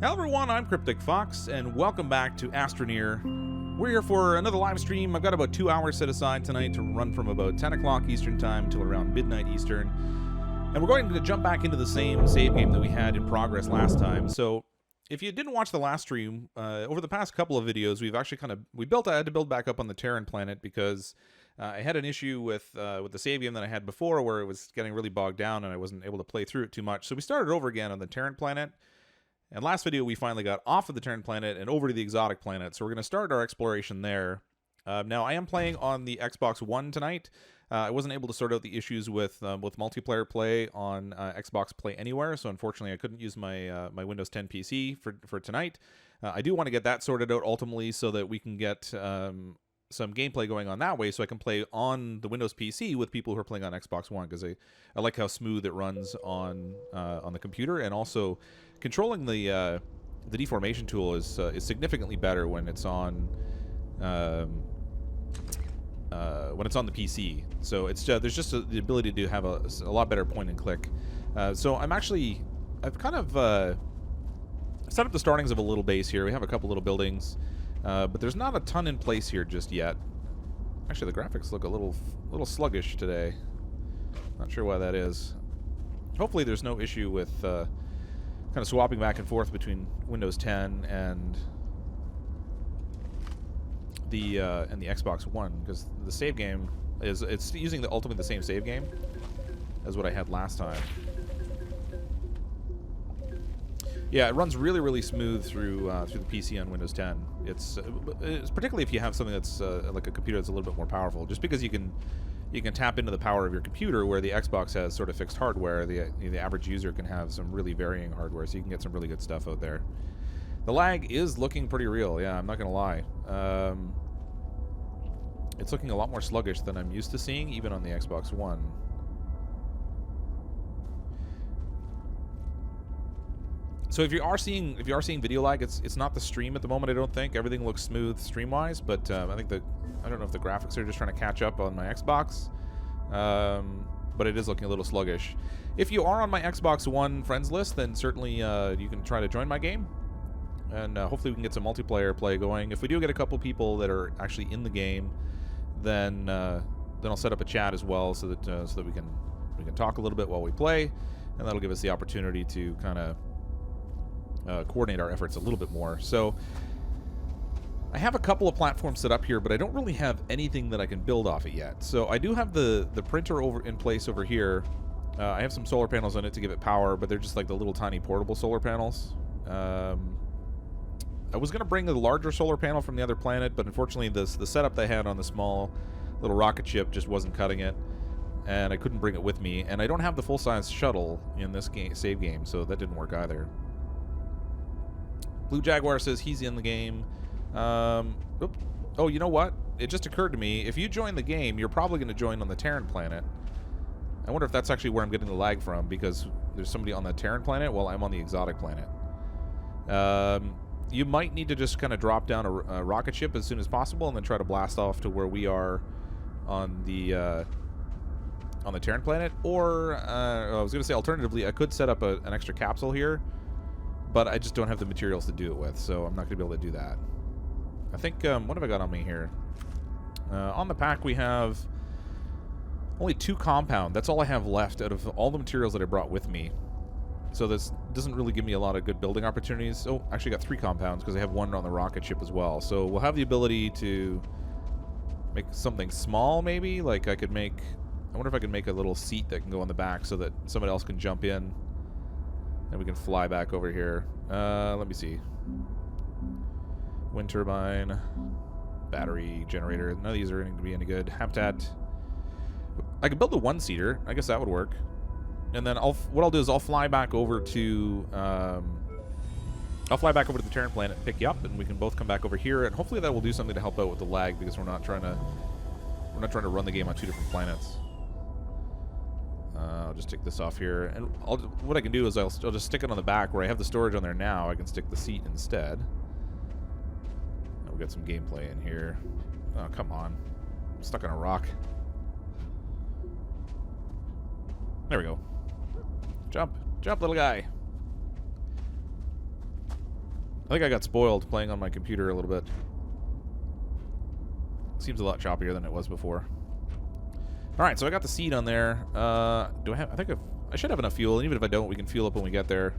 Hello everyone, I'm CrypticFox, and welcome back to Astroneer. We're here for another live stream. I've got about 2 hours set aside tonight to run from about 10 o'clock Eastern Time till around midnight Eastern. And we're going to jump back into the same save game that we had in progress last time. So, if you didn't watch the last stream, over the past couple of videos, we've actually I had to build back up on the Terran planet because I had an issue with the save game that I had before where it was getting really bogged down and I wasn't able to play through it too much. So we started over again on the Terran planet. And last video, we finally got off of the Terran planet and over to the exotic planet. So we're going to start our exploration there. Now, I am playing on the Xbox One tonight. I wasn't able to sort out the issues with multiplayer play on Xbox Play Anywhere. So unfortunately, I couldn't use my my Windows 10 PC for tonight. I do want to get that sorted out ultimately so that we can get some gameplay going on that way, so I can play on the Windows PC with people who are playing on Xbox One, because I like how smooth it runs on the computer, and also controlling the deformation tool is significantly better when it's on the PC. So it's there's just the ability to have a lot better point and click. So I've kind of set up the startings of a little base here. We have a couple little buildings. But there's not a ton in place here just yet. Actually, the graphics look a little sluggish today. Not sure why that is. Hopefully there's no issue with kind of swapping back and forth between Windows 10 and the Xbox One, because the save game it's using ultimately the same save game as what I had last time. Yeah, it runs really smooth through the PC on Windows 10. It's particularly if you have something that's like a computer that's a little bit more powerful. Just because you can tap into the power of your computer, where the Xbox has sort of fixed hardware, the average user can have some really varying hardware, so you can get some really good stuff out there. The lag is looking pretty real. Yeah, I'm not gonna lie. It's looking a lot more sluggish than I'm used to seeing, even on the Xbox One. So if you are seeing video lag, it's not the stream at the moment. I don't think everything looks smooth stream-wise, but I don't know if the graphics are just trying to catch up on my Xbox, but it is looking a little sluggish. If you are on my Xbox One friends list, then certainly you can try to join my game, and hopefully we can get some multiplayer play going. If we do get a couple people that are actually in the game, then I'll set up a chat as well, so that we can talk a little bit while we play, and that'll give us the opportunity to kind of coordinate our efforts a little bit more. So I have a couple of platforms set up here, but I don't really have anything that I can build off it yet. So I do have the printer in place over here. I have some solar panels on it to give it power, but they're just like the little tiny portable solar panels. I was going to bring the larger solar panel from the other planet, but unfortunately the setup they had on the small little rocket ship just wasn't cutting it, and I couldn't bring it with me. And I don't have the full-size shuttle in this save game, so that didn't work either. Blue Jaguar says he's in the game. Oh, you know what? It just occurred to me, if you join the game, you're probably going to join on the Terran planet. I wonder if that's actually where I'm getting the lag from, because there's somebody on the Terran planet while I'm on the exotic planet. You might need to just kind of drop down a rocket ship as soon as possible and then try to blast off to where we are on the Terran planet. Or, I was going to say, alternatively, I could set up an extra capsule here, but I just don't have the materials to do it with, so I'm not going to be able to do that. I think, what have I got on me here? On the pack we have only 2 compound. That's all I have left out of all the materials that I brought with me. So this doesn't really give me a lot of good building opportunities. Oh, actually got 3 compounds because I have 1 on the rocket ship as well. So we'll have the ability to make something small, maybe? Like I wonder if I could make a little seat that can go on the back so that somebody else can jump in. And we can fly back over here. Let me see. Wind turbine, battery generator. None of these are going to be any good. Habitat. I could build a 1-seater. I guess that would work. And then what I'll do is I'll fly back over to the Terran planet and pick you up, and we can both come back over here. And hopefully that will do something to help out with the lag, because we're not trying to run the game on 2 different planets. I'll just take this off here, and what I can do is I'll just stick it on the back where I have the storage on there now. I can stick the seat instead. And we'll get some gameplay in here. Oh, come on. I'm stuck on a rock. There we go. Jump. Jump, little guy. I think I got spoiled playing on my computer a little bit. Seems a lot choppier than it was before. Alright, so I got the seed on there. Do I have... I think I should have enough fuel, and even if I don't, we can fuel up when we get there.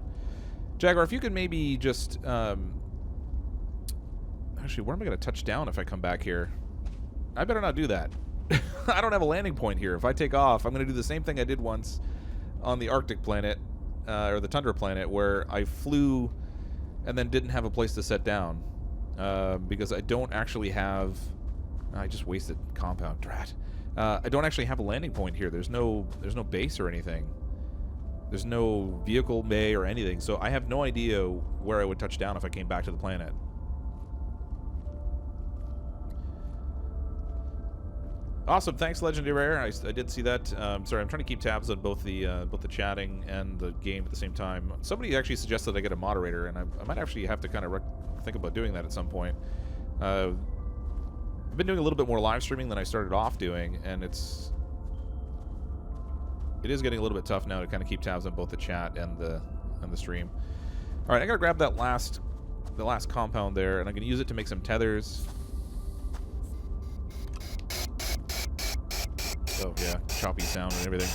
Jaguar, if you could maybe just... Actually, where am I going to touch down if I come back here? I better not do that. I don't have a landing point here. If I take off, I'm going to do the same thing I did once on the Arctic planet, or the Tundra planet, where I flew and then didn't have a place to set down. Because I don't actually have... I just wasted compound, drat. I don't actually have a landing point here. There's no base or anything. There's no vehicle bay or anything, so I have no idea where I would touch down if I came back to the planet. Awesome, thanks, Legendary Rare. I did see that. Sorry, I'm trying to keep tabs on both the chatting and the game at the same time. Somebody actually suggested I get a moderator, and I might actually have to kind of think about doing that at some point. I've been doing a little bit more live streaming than I started off doing, and it is getting a little bit tough now to kind of keep tabs on both the chat and the stream. All right, I gotta grab that the last compound there, and I'm gonna use it to make some tethers. Oh yeah, choppy sound and everything.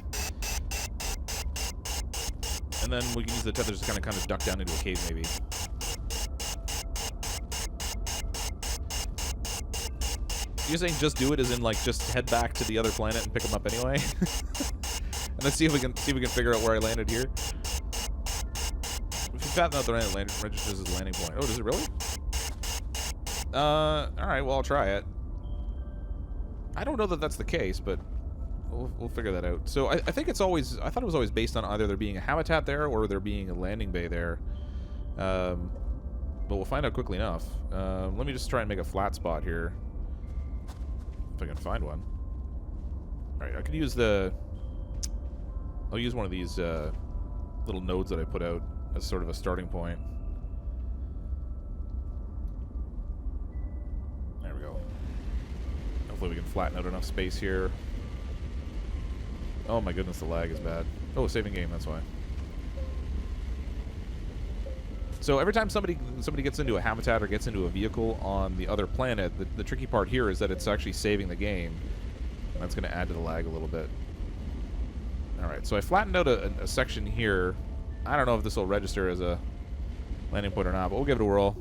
And then we can use the tethers to kind of duck down into a cave maybe. You're saying just do it as in like just head back to the other planet and pick them up anyway? And let's see if we can figure out where I landed here. If you fatten out the land registers as a landing point. Oh, does it really? Alright, well I'll try it. I don't know that that's the case, but we'll figure that out. So I think it's always... I thought it was always based on either there being a habitat there or there being a landing bay there. But we'll find out quickly enough. Let me just try and make a flat spot here. If I can find one. Alright, I could use the... I'll use one of these little nodes that I put out as sort of a starting point. There we go. Hopefully we can flatten out enough space here. Oh my goodness, the lag is bad. Oh, saving game, that's why. So every time somebody gets into a habitat or gets into a vehicle on the other planet, the tricky part here is that it's actually saving the game. And that's going to add to the lag a little bit. Alright, so I flattened out a section here. I don't know if this will register as a landing point or not, but we'll give it a whirl.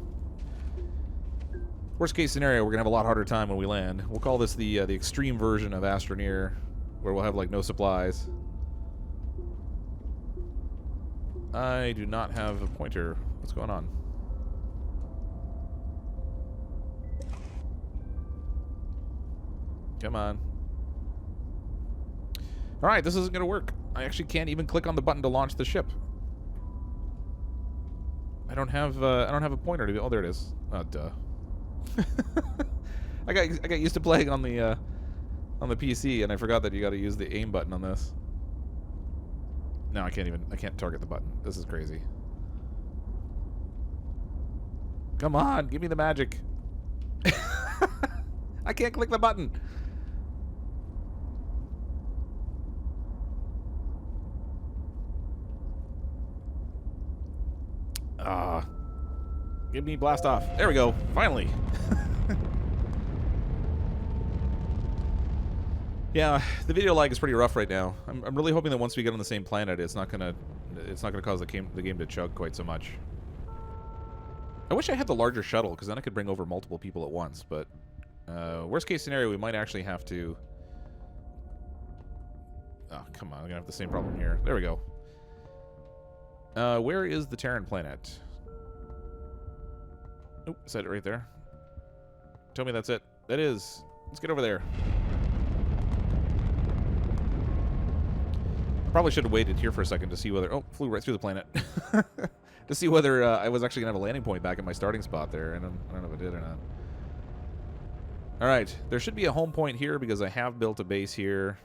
Worst case scenario, we're going to have a lot harder time when we land. We'll call this the extreme version of Astroneer, where we'll have like no supplies. I do not have a pointer. What's going on? Come on. Alright, this isn't going to work. I actually can't even click on the button to launch the ship. I don't have a pointer to... Oh, there it is. Oh, duh. I got used to playing on the PC, and I forgot that you got to use the aim button on this. No, I can't target the button. This is crazy. Come on, give me the magic. I can't click the button. Give me blast off. There we go. Finally. Yeah, the video lag is pretty rough right now. I'm really hoping that once we get on the same planet, it's not gonna cause the game to chug quite so much. I wish I had the larger shuttle, because then I could bring over multiple people at once. But worst case scenario, we might actually have to. Oh, come on! I'm gonna have the same problem here. There we go. Where is the Terran planet? Nope, said it right there. Tell me that's it. That is. Let's get over there. Probably should have waited here for a second to see whether... Oh, flew right through the planet. To see whether I was actually going to have a landing point back at my starting spot there. And I don't know if I did or not. Alright, there should be a home point here because I have built a base here.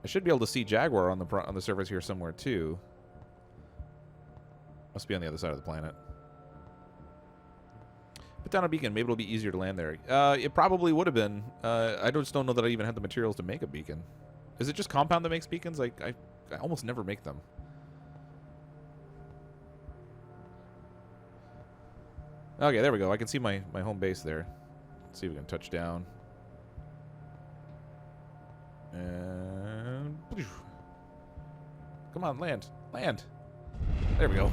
I should be able to see Jaguar on the surface here somewhere too. Must be on the other side of the planet. Put down a beacon. Maybe it'll be easier to land there. It probably would have been. I just don't know that I even had the materials to make a beacon. Is it just Compound that makes beacons? I almost never make them. Okay, there we go. I can see my home base there. Let's see if we can touch down. And come on, land, land. There we go.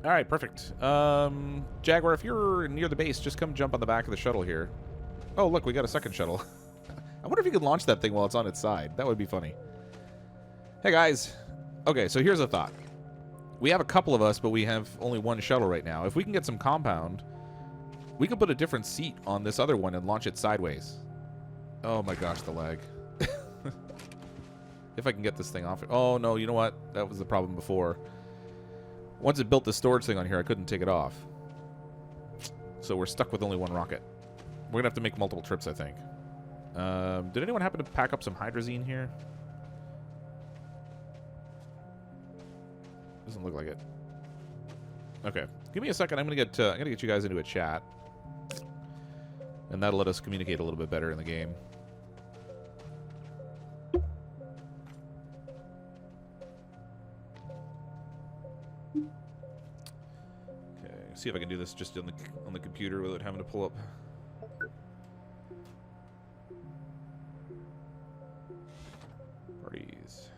All right, perfect. Jaguar, if you're near the base, just come jump on the back of the shuttle here. Oh, look, we got a second shuttle. I wonder if you could launch that thing while it's on its side. That would be funny. Hey, guys. Okay, so here's a thought. We have a couple of us, but we have only one shuttle right now. If we can get some compound, we can put a different seat on this other one and launch it sideways. Oh my gosh, the lag. If I can get this thing off. Oh, no, you know what? That was the problem before. Once it built the storage thing on here, I couldn't take it off. So we're stuck with only one rocket. We're going to have to make multiple trips, I think. Did anyone happen to pack up some hydrazine here? Doesn't look like it. Okay, give me a second. I'm gonna get you guys into a chat, and that'll let us communicate a little bit better in the game. Okay, see if I can do this just on the computer without having to pull up. Parties.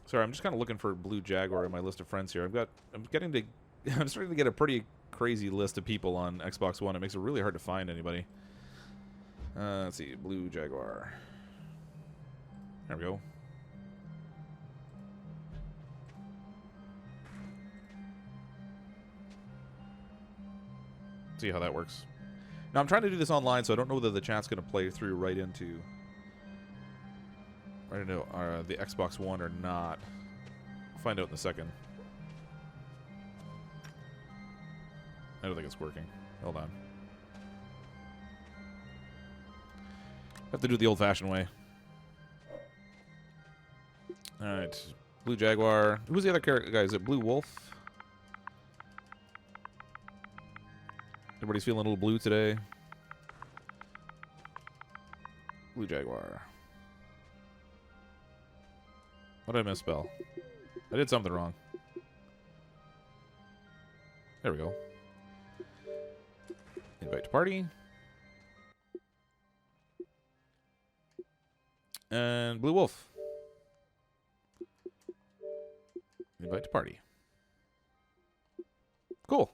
Sorry, I'm just kind of looking for Blue Jaguar in my list of friends here. I'm starting to get a pretty crazy list of people on Xbox One. It makes it really hard to find anybody. Let's see, Blue Jaguar. There we go. See how that works. Now I'm trying to do this online, so I don't know whether the chat's going to play through right into the Xbox One or not. I'll find out in a second. I don't think it's working. Hold on. Have to do it the old-fashioned way. Alright. Blue Jaguar. Who's the other character guy? Is it Blue Wolf? Everybody's feeling a little blue today. Blue Jaguar. What did I misspell? I did something wrong. There we go. Invite to party. And Blue Wolf. Invite to party. Cool.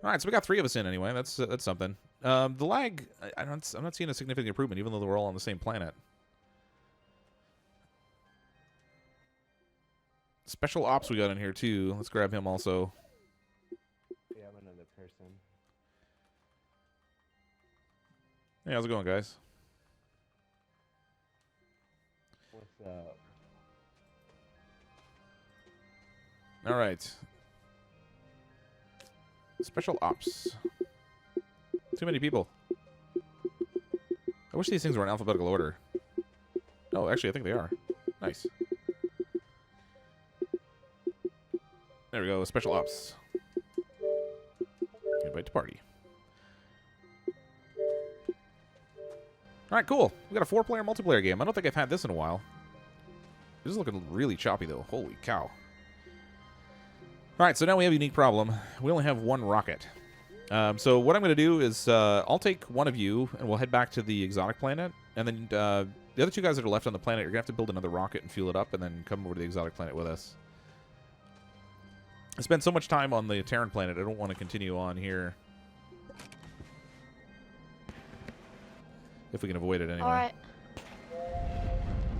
All right, so we got 3 of us in anyway. That's something. The lag, I'm not seeing a significant improvement, even though we're all on the same planet. Special Ops we got in here too. Let's grab him also. Yeah, I'm another person. Hey, how's it going, guys? What's up? All right. Special Ops. Too many people. I wish these things were in alphabetical order. Oh, actually, I think they are. Nice. There we go. Special Ops. Invite to party. All right, cool. We got a 4-player multiplayer game. I don't think I've had this in a while. This is looking really choppy, though. Holy cow. All right, so now we have a unique problem. We only have 1 rocket. So what I'm going to do is I'll take one of you, and we'll head back to the exotic planet. And then the other 2 guys that are left on the planet, you're going to have to build another rocket and fuel it up, and then come over to the exotic planet with us. I spent so much time on the Terran planet, I don't want to continue on here. If we can avoid it anyway. Alright.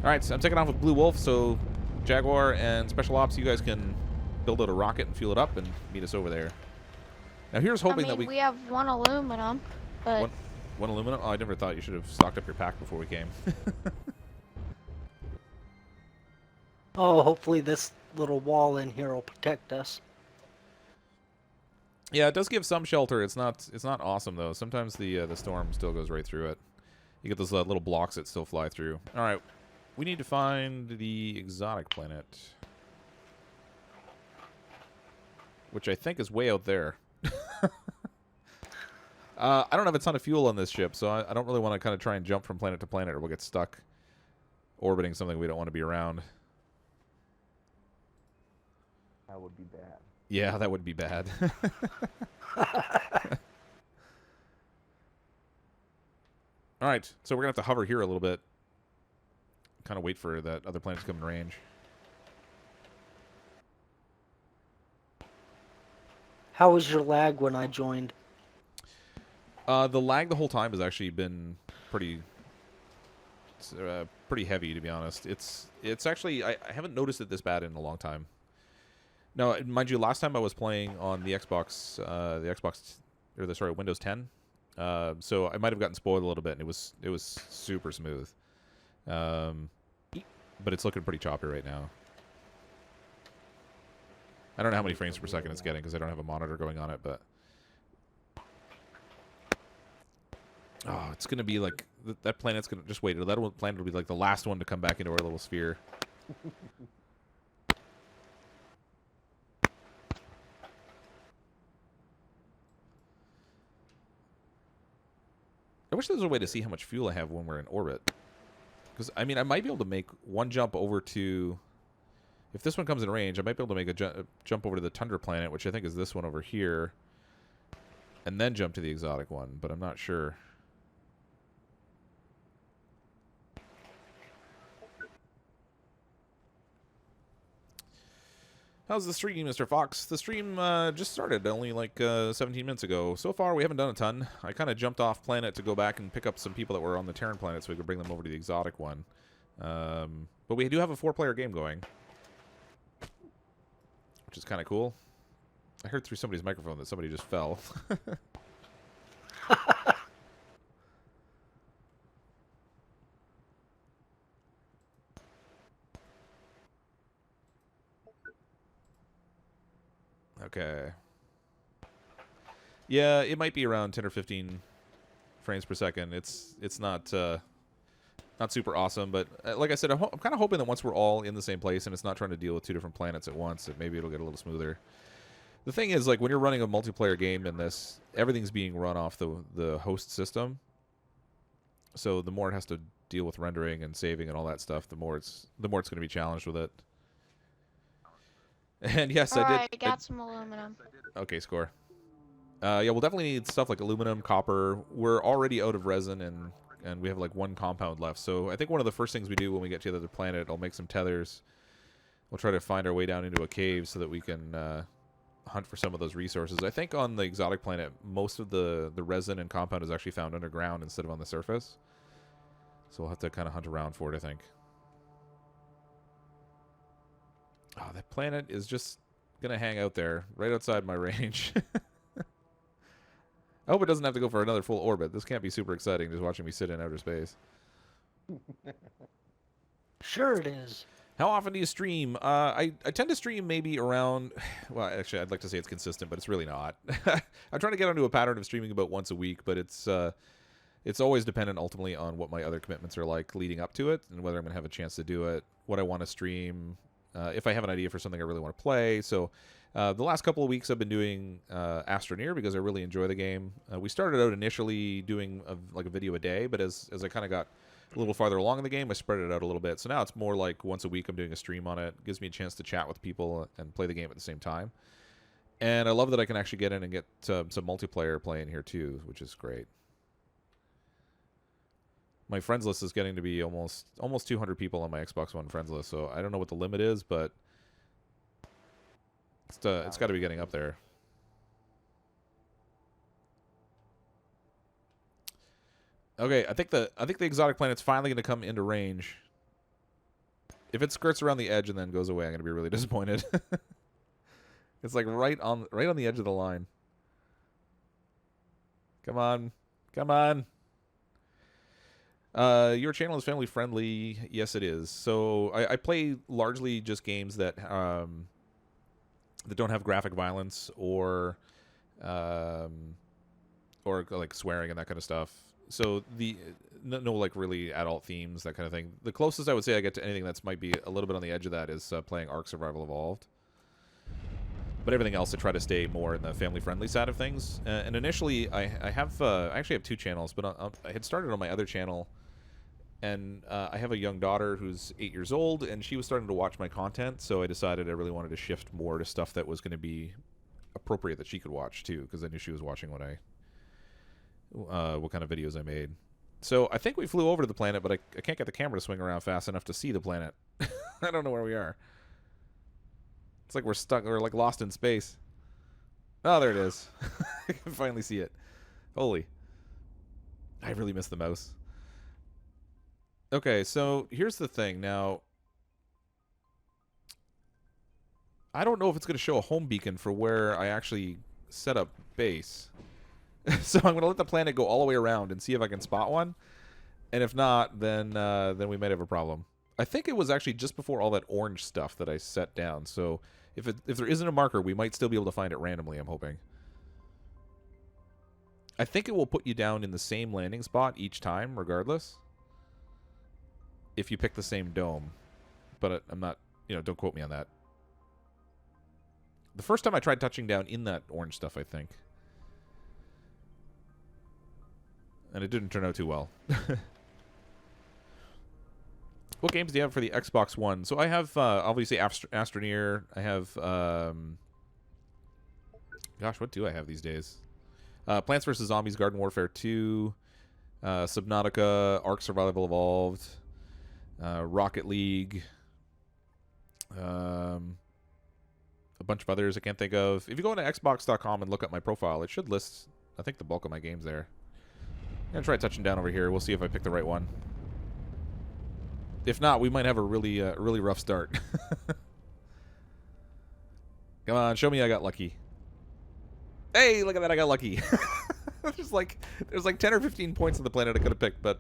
Alright, so I'm taking off with Blue Wolf, so Jaguar and Special Ops, you guys can build out a rocket and fuel it up and meet us over there. Now here's hoping that we have 1 aluminum, but... One aluminum? Oh, I never thought you should have stocked up your pack before we came. Oh, hopefully this little wall in here will protect us. Yeah, it does give some shelter. It's not awesome though. Sometimes the storm still goes right through it. You get those little blocks that still fly through. All right, we need to find the exotic planet, which I think is way out there. I don't have a ton of fuel on this ship, so I don't really want to kind of try and jump from planet to planet, or we'll get stuck orbiting something we don't want to be around. That would be bad. Yeah, that would be bad. All right, so we're going to have to hover here a little bit. Kind of wait for that other planet to come in range. How was your lag when I joined? The lag the whole time has actually been pretty heavy, to be honest. It's actually, I haven't noticed it this bad in a long time. No, mind you, last time I was playing on the Xbox, Windows 10. So I might have gotten spoiled a little bit, and it was super smooth. But it's looking pretty choppy right now. I don't know how many frames per second it's getting because I don't have a monitor going on it, but oh, it's gonna be like that planet's gonna just wait. That planet will be like the last one to come back into our little sphere. I wish there was a way to see how much fuel I have when we're in orbit. Because, I mean, I might be able to make one jump over to... If this one comes in range, I might be able to make a jump over to the Tundra planet, which I think is this one over here, and then jump to the exotic one, but I'm not sure. How's the stream, Mr. Fox? The stream just started only like 17 minutes ago. So far, we haven't done a ton. I kind of jumped off planet to go back and pick up some people that were on the Terran planet so we could bring them over to the exotic one. But we do have a 4-player game going, which is kind of cool. I heard through somebody's microphone that somebody just fell. Okay. Yeah, it might be around 10 or 15 frames per second. It's not super awesome, but like I said, I'm kind of hoping that once we're all in the same place and it's not trying to deal with 2 different planets at once, that maybe it'll get a little smoother. The thing is, like, when you're running a multiplayer game in this, everything's being run off the host system. So the more it has to deal with rendering and saving and all that stuff, the more it's going to be challenged with it. And yes, I got some aluminum. Okay, score. Yeah, we'll definitely need stuff like aluminum, copper. We're already out of resin, and we have like 1 compound left. So I think one of the first things we do when we get to the other planet, I'll make some tethers. We'll try to find our way down into a cave so that we can hunt for some of those resources. I think on the exotic planet, most of the resin and compound is actually found underground instead of on the surface. So we'll have to kind of hunt around for it, I think. Oh, that planet is just going to hang out there, right outside my range. I hope it doesn't have to go for another full orbit. This can't be super exciting, just watching me sit in outer space. Sure it is. How often do you stream? I tend to stream maybe around... Well, actually, I'd like to say it's consistent, but it's really not. I'm trying to get onto a pattern of streaming about once a week, but it's always dependent ultimately on what my other commitments are like leading up to it and whether I'm going to have a chance to do it, what I want to stream... if I have an idea for something I really want to play. So the last couple of weeks I've been doing Astroneer because I really enjoy the game. We started out initially doing like a video a day, but as I kind of got a little farther along in the game, I spread it out a little bit. So now it's more like once a week I'm doing a stream on it. It gives me a chance to chat with people and play the game at the same time. And I love that I can actually get in and get some multiplayer playing here too, which is great. My friends list is getting to be almost 200 people on my Xbox One friends list, so I don't know what the limit is, but it's got to be getting up there. Okay, I think the exotic planet's finally going to come into range. If it skirts around the edge and then goes away, I'm going to be really disappointed. It's like right on the edge of the line. Come on. Come on. Your channel is family friendly. Yes, it is. So I play largely just games that that don't have graphic violence or like swearing and that kind of stuff. So no like really adult themes, that kind of thing. The closest I would say I get to anything that's might be a little bit on the edge of that is playing Ark Survival Evolved. But everything else, I try to stay more in the family-friendly side of things. And initially, I actually have 2 channels, but I had started on my other channel, and I have a young daughter who's 8 years old, and she was starting to watch my content, so I decided I really wanted to shift more to stuff that was going to be appropriate that she could watch too, because I knew she was watching what kind of videos I made. So I think we flew over to the planet, but I can't get the camera to swing around fast enough to see the planet. I don't know where we are. It's like we're stuck. We're like lost in space. Oh, there it is. I can finally see it. Holy. I really miss the mouse. Okay, so here's the thing. Now, I don't know if it's going to show a home beacon for where I actually set up base. So I'm going to let the planet go all the way around and see if I can spot one. And if not, then we might have a problem. I think it was actually just before all that orange stuff that I set down. So if there isn't a marker, we might still be able to find it randomly, I'm hoping. I think it will put you down in the same landing spot each time, regardless. If you pick the same dome. But I'm not, don't quote me on that. The first time I tried touching down in that orange stuff, I think. And it didn't turn out too well. What games do you have for the Xbox One? So I have, obviously, Astroneer. I have, gosh, what do I have these days? Plants vs. Zombies, Garden Warfare 2, Subnautica, Ark Survival Evolved, Rocket League, a bunch of others I can't think of. If you go into Xbox.com and look at my profile, it should list, I think, the bulk of my games there. I'm going to try touching down over here. We'll see if I pick the right one. If not, we might have a really rough start. Come on, show me I got lucky. Hey, look at that, I got lucky. there's like 10 or 15 points on the planet I could have picked, but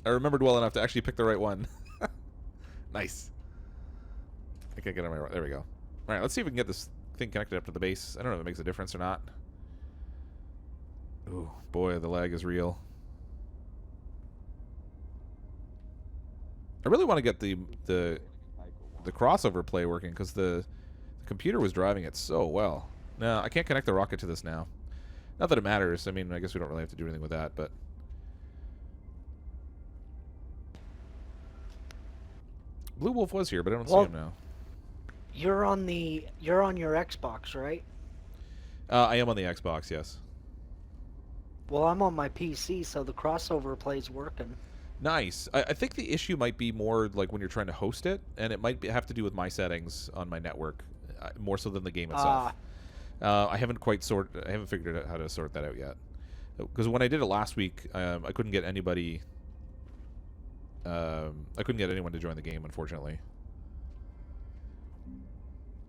I remembered well enough to actually pick the right one. Nice. I can't get on my right. There we go. All right, let's see if we can get this thing connected up to the base. I don't know if it makes a difference or not. Ooh, boy, the lag is real. I really want to get the crossover play working because the computer was driving it so well. No, I can't connect the rocket to this now. Not that it matters. I mean, I guess we don't really have to do anything with that, but... Blue Wolf was here, but I don't see him now. You're on your Xbox, right? I am on the Xbox, yes. Well, I'm on my PC, so the crossover play's working. Nice. I think the issue might be more like when you're trying to host it, and it might have to do with my settings on my network, more so than the game itself. I haven't figured out how to sort that out yet. Because when I did it last week, I couldn't get anybody. I couldn't get anyone to join the game, unfortunately.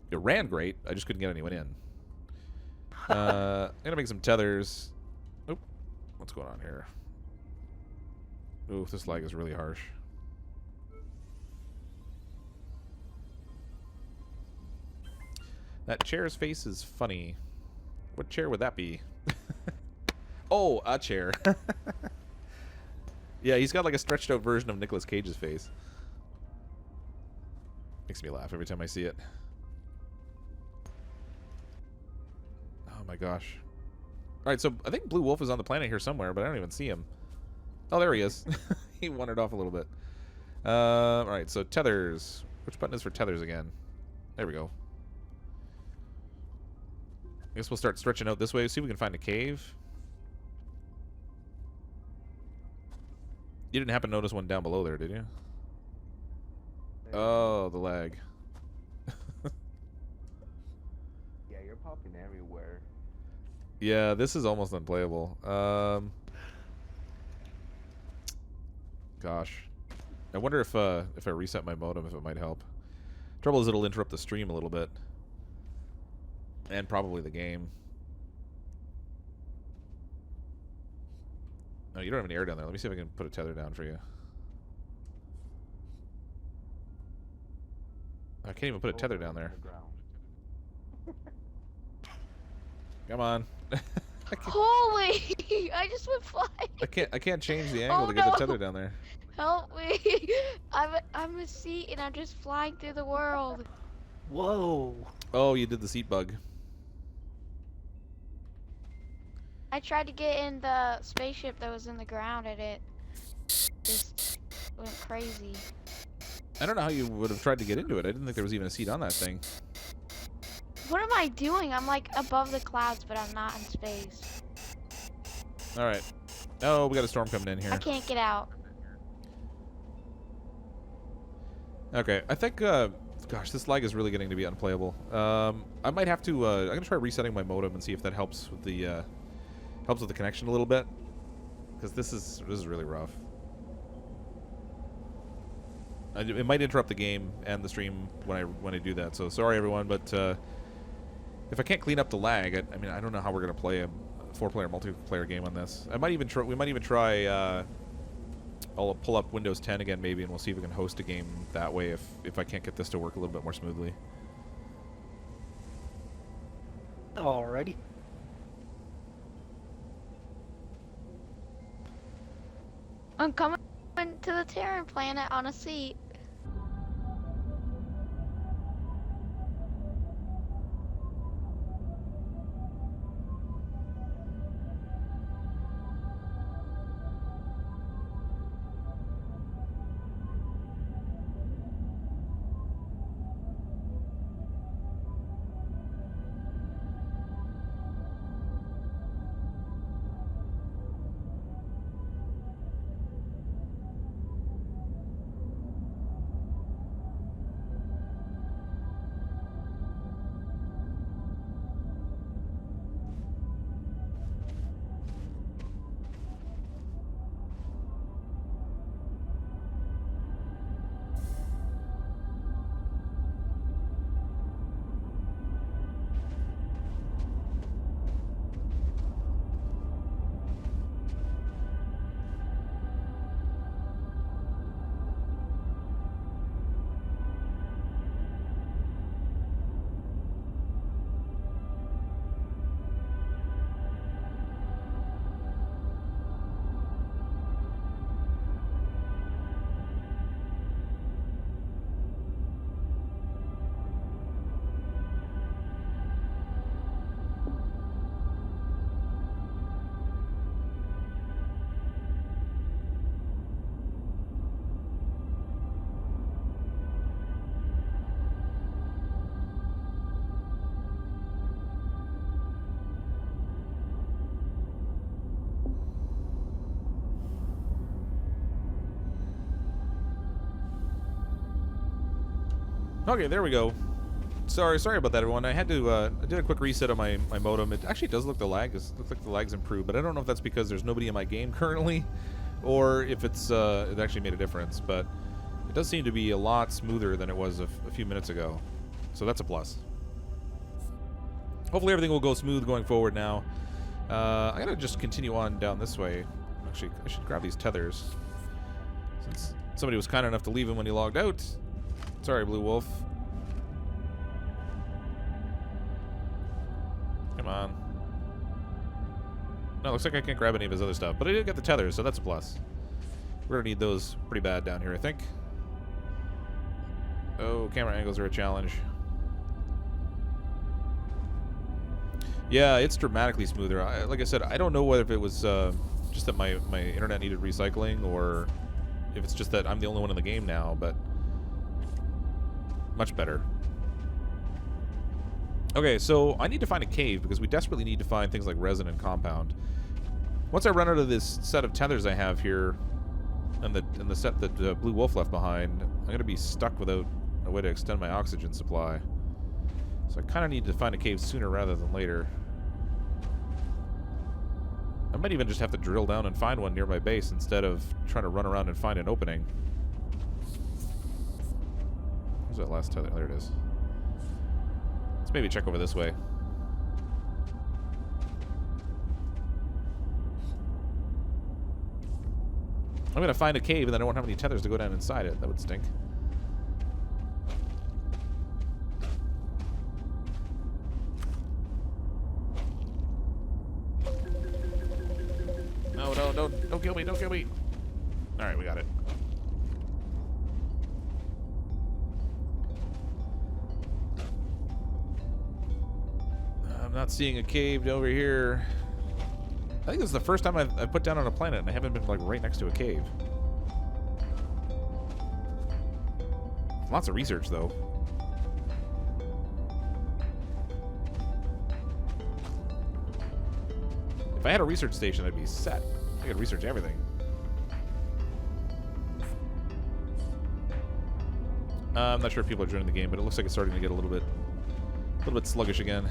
It ran great. I just couldn't get anyone in. I'm gonna make some tethers. Oop, what's going on here? Ooh, this lag is really harsh. That chair's face is funny. What chair would that be? Oh, a chair. Yeah, he's got like a stretched out version of Nicolas Cage's face. Makes me laugh every time I see it. Oh my gosh. Alright, so I think Blue Wolf is on the planet here somewhere, but I don't even see him. Oh, there he is. He wandered off a little bit. Alright, so tethers. Which button is for tethers again? There we go. I guess we'll start stretching out this way, see if we can find a cave. You didn't happen to notice one down below there, did you? Oh, the lag. Yeah, you're popping everywhere. Yeah, this is almost unplayable. Gosh. I wonder if I reset my modem, if it might help. Trouble is it'll interrupt the stream a little bit. And probably the game. Oh, you don't have any air down there. Let me see if I can put a tether down for you. I can't even put a tether down there. Come on. Holy! I just went flying. I can't change the angle Oh, to get no. the tether down there. Help me! I'm a seat and I'm just flying through the world. Whoa. Oh, you did the seat bug. I tried to get in the spaceship that was in the ground and it just went crazy. I don't know how you would have tried to get into it. I didn't think there was even a seat on that thing. What am I doing? I'm like above the clouds, but I'm not in space. All right. Oh, we got a storm coming in here. I can't get out. Okay, I think, gosh, this lag is really getting to be unplayable. I might have to, I'm gonna try resetting my modem and see if that helps with the connection a little bit. Because this is really rough. It might interrupt the game and the stream when I do that, so sorry everyone, but, if I can't clean up the lag, I mean, I don't know how we're gonna play a 4-player multiplayer game on this. We might even try, I'll pull up Windows 10 again maybe, and we'll see if we can host a game that way if I can't get this to work a little bit more smoothly. Alrighty. I'm coming to the Terran planet on a seat. Okay, there we go. Sorry about that, everyone. I had to I did a quick reset on my modem. It actually does looks like the lag's improved, but I don't know if that's because there's nobody in my game currently, or if it's it actually made a difference. But it does seem to be a lot smoother than it was a few minutes ago, so that's a plus. Hopefully everything will go smooth going forward now. I gotta just continue on down this way. Actually, I should grab these tethers since somebody was kind enough to leave him when he logged out. Sorry, Blue Wolf. Come on. No, looks like I can't grab any of his other stuff, but I did get the tethers, so that's a plus. We're gonna need those pretty bad down here, I think. Oh, camera angles are a challenge. Yeah, it's dramatically smoother. Like I said, I don't know whether if it was just that my internet needed recycling, or if it's just that I'm the only one in the game now, but much better. Okay, so I need to find a cave because we desperately need to find things like resin and compound. Once I run out of this set of tethers I have here, and the set that Blue Wolf left behind, I'm going to be stuck without a way to extend my oxygen supply. So I kind of need to find a cave sooner rather than later. I might even just have to drill down and find one near my base instead of trying to run around and find an opening. Where's that last tether? There it is. Let's maybe check over this way. I'm going to find a cave and then I won't have any tethers to go down inside it. That would stink. No, no, no, don't kill me, don't kill me. Alright, we got it. I'm not seeing a cave over here. I think this is the first time I've put down on a planet and I haven't been like right next to a cave. Lots of research though. If I had a research station, I'd be set. I could research everything. I'm not sure if people are joining the game, but it looks like it's starting to get a little bit sluggish again.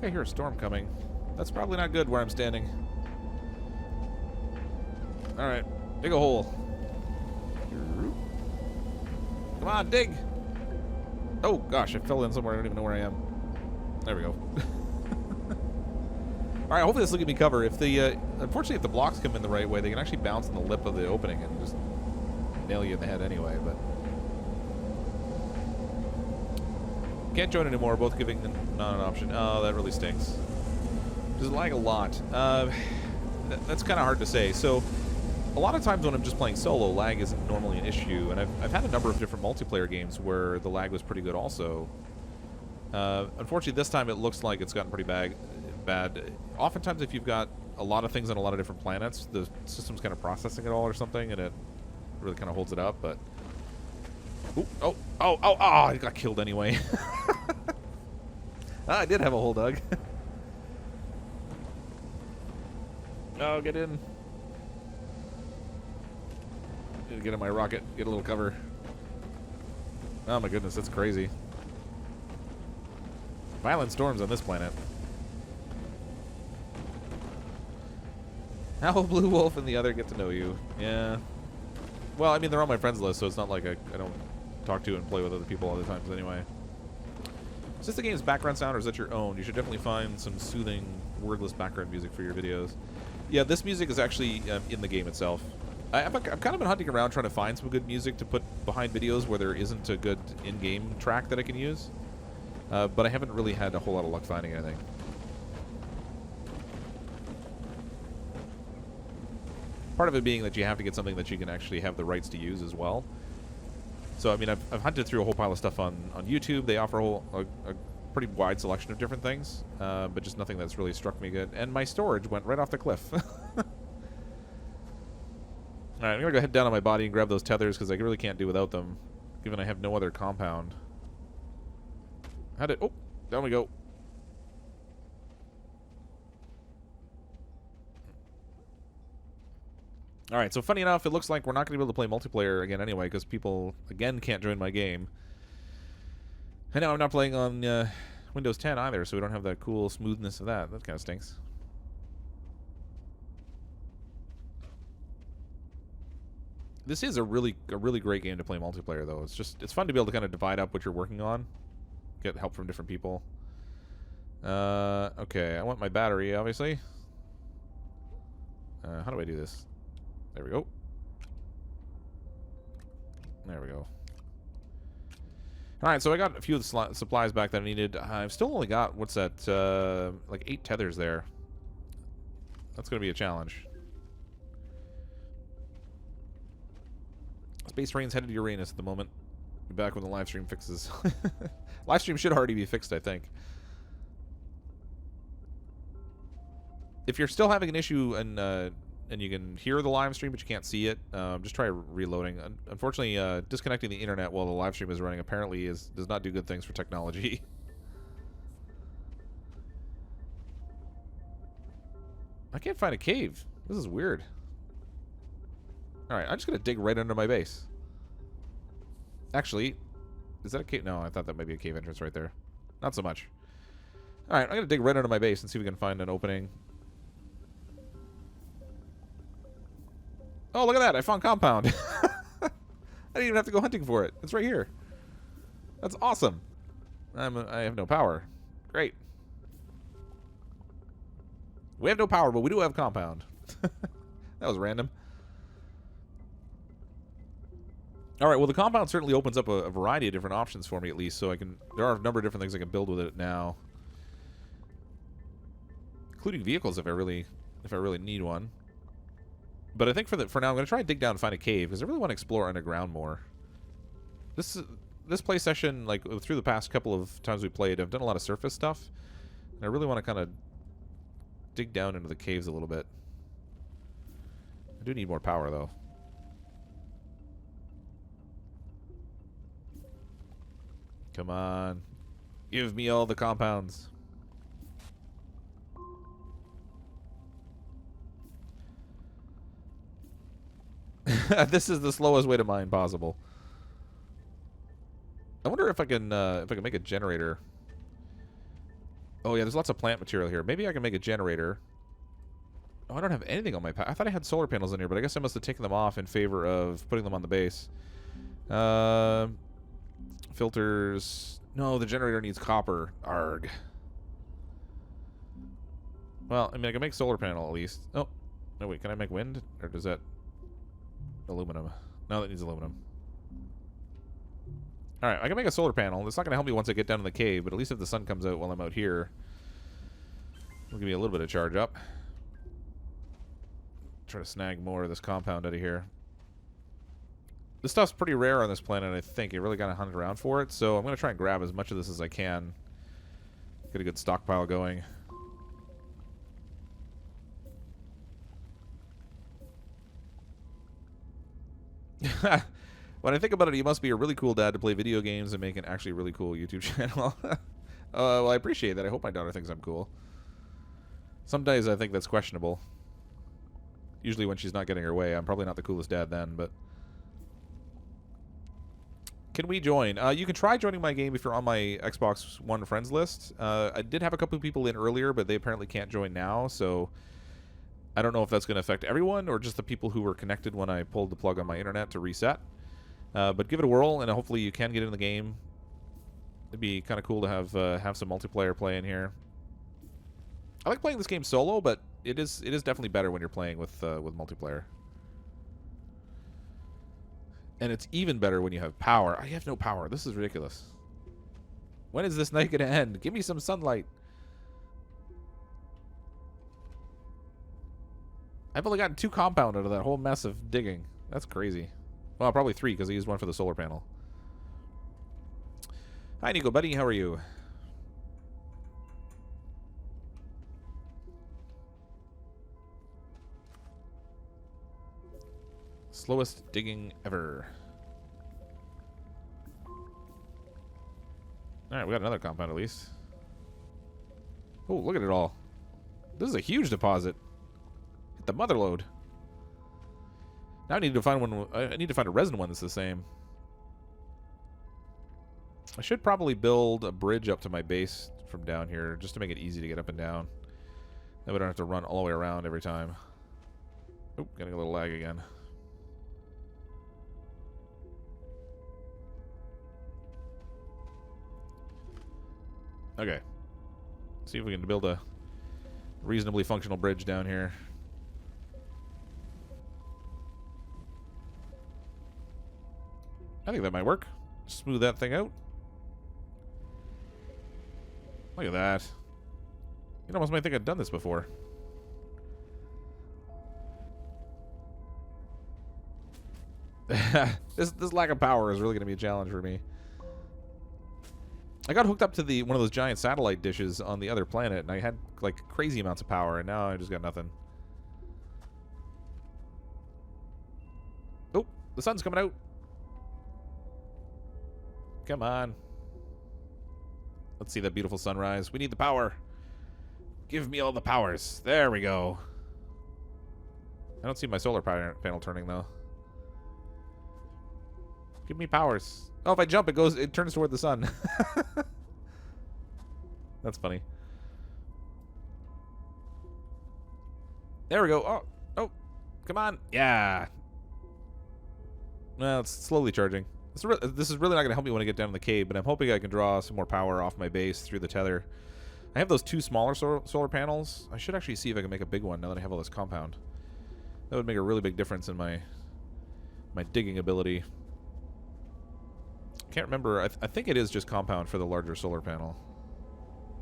I hear a storm coming. That's probably not good where I'm standing. Alright, dig a hole. Come on, dig! Oh gosh, I fell in somewhere. I don't even know where I am. There we go. Alright, hopefully this will give me cover. If the unfortunately if the blocks come in the right way, they can actually bounce on the lip of the opening and just nail you in the head anyway, but can't join anymore, both giving not an option. Oh, that really stinks. Does it lag a lot? That's kind of hard to say. So, a lot of times when I'm just playing solo, lag isn't normally an issue, and I've had a number of different multiplayer games where the lag was pretty good also. Unfortunately, this time it looks like it's gotten pretty bad. Oftentimes, if you've got a lot of things on a lot of different planets, the system's kind of processing it all or something, and it really kind of holds it up, but... Ooh, oh, I got killed anyway. I did have a hole dug. Oh, get in. Need to get in my rocket, get a little cover. Oh my goodness, that's crazy. Violent storms on this planet. How will Blue Wolf and the other get to know you? Yeah. Well, I mean, they're on my friends list, so it's not like I don't talk to and play with other people all the times anyway. Is this the game's background sound, or is that your own? You should definitely find some soothing, wordless background music for your videos. Yeah, this music is actually in the game itself. I've kind of been hunting around trying to find some good music to put behind videos where there isn't a good in-game track that I can use. But I haven't really had a whole lot of luck finding anything. Part of it being that you have to get something that you can actually have the rights to use as well. So, I mean, I've hunted through a whole pile of stuff on YouTube. They offer a pretty wide selection of different things, but just nothing that's really struck me good. And my storage went right off the cliff. Alright, I'm going to go head down on my body and grab those tethers, because I really can't do without them, given I have no other compound. Oh, down we go. Alright, so funny enough, it looks like we're not going to be able to play multiplayer again anyway, because people, again, can't join my game. And now I'm not playing on Windows 10 either, so we don't have that cool smoothness of that. That kind of stinks. This is a really great game to play multiplayer, though. It's fun to be able to kind of divide up what you're working on, get help from different people. Okay, I want my battery, obviously. How do I do this? There we go. There we go. Alright, so I got a few of the supplies back that I needed. I've still only got, what's that, like 8 tethers there. That's going to be a challenge. Space Train's headed to Uranus at the moment. Be back when the live stream fixes. Live stream should already be fixed, I think. If you're still having an issue and you can hear the live stream but you can't see it, just try reloading. Unfortunately, disconnecting the internet while the live stream is running apparently does not do good things for technology. I can't find a cave. This is weird. Alright, I'm just going to dig right under my base. Actually, is that a cave? No, I thought that might be a cave entrance right there. Not so much. Alright, I'm going to dig right under my base and see if we can find an opening. Oh, look at that. I found compound. I didn't even have to go hunting for it. It's right here. That's awesome. I have no power. Great. We have no power, but we do have compound. That was random. All right, well, the compound certainly opens up a variety of different options for me, at least, so I can... There are a number of different things I can build with it now. Including vehicles if I really need one. But I think for now, I'm going to try and dig down and find a cave, because I really want to explore underground more. This play session, like, through the past couple of times we played, I've done a lot of surface stuff. And I really want to kind of dig down into the caves a little bit. I do need more power, though. Come on. Give me all the compounds. This is the slowest way to mine possible. I wonder if I can make a generator. Oh yeah, there's lots of plant material here. Maybe I can make a generator. Oh, I don't have anything on my I thought I had solar panels in here, but I guess I must have taken them off in favor of putting them on the base. Filters. No, the generator needs copper. Arg. Well, I mean, I can make solar panel at least. Oh, no, wait, can I make wind? Or does that... Aluminum. No, that needs aluminum. Alright, I can make a solar panel. It's not going to help me once I get down in the cave, but at least if the sun comes out while I'm out here, it'll give me a little bit of charge up. Try to snag more of this compound out of here. This stuff's pretty rare on this planet, I think. You really got to hunt around for it, so I'm going to try and grab as much of this as I can. Get a good stockpile going. When I think about it, you must be a really cool dad to play video games and make an actually really cool YouTube channel. Well, I appreciate that. I hope my daughter thinks I'm cool. Some days I think that's questionable. Usually when she's not getting her way. I'm probably not the coolest dad then, but... Can we join? You can try joining my game if you're on my Xbox One friends list. I did have a couple of people in earlier, but they apparently can't join now, so... I don't know if that's going to affect everyone or just the people who were connected when I pulled the plug on my internet to reset. But give it a whirl, and hopefully you can get in the game. It'd be kind of cool to have some multiplayer play in here. I like playing this game solo, but it is definitely better when you're playing with multiplayer. And it's even better when you have power. I have no power. This is ridiculous. When is this night going to end? Give me some sunlight. I've only gotten 2 compound out of that whole mess of digging. That's crazy. Well, probably 3 because I used one for the solar panel. Hi, Nico buddy. How are you? Slowest digging ever. Alright, we got another compound at least. Oh, look at it all. This is a huge deposit. Hit the mother load. Now I need to find one. I need to find a resin one that's the same. I should probably build a bridge up to my base from down here just to make it easy to get up and down. Then we don't have to run all the way around every time. Oh, getting a little lag again. Okay. See if we can build a reasonably functional bridge down here. I think that might work. Smooth that thing out. Look at that. You almost might think I've done this before. This lack of power is really going to be a challenge for me. I got hooked up to one of those giant satellite dishes on the other planet, and I had like crazy amounts of power, and now I just got nothing. Oh, the sun's coming out. Come on. Let's see that beautiful sunrise. We need the power. Give me all the powers. There we go. I don't see my solar panel turning, though. Give me powers. Oh, if I jump, it turns toward the sun. That's funny. There we go. Oh, come on. Yeah. Well, it's slowly charging. This is really not going to help me when I get down in the cave, but I'm hoping I can draw some more power off my base through the tether. I have those 2 smaller solar panels. I should actually see if I can make a big one now that I have all this compound. That would make a really big difference in my digging ability. Can't remember. I think it is just compound for the larger solar panel.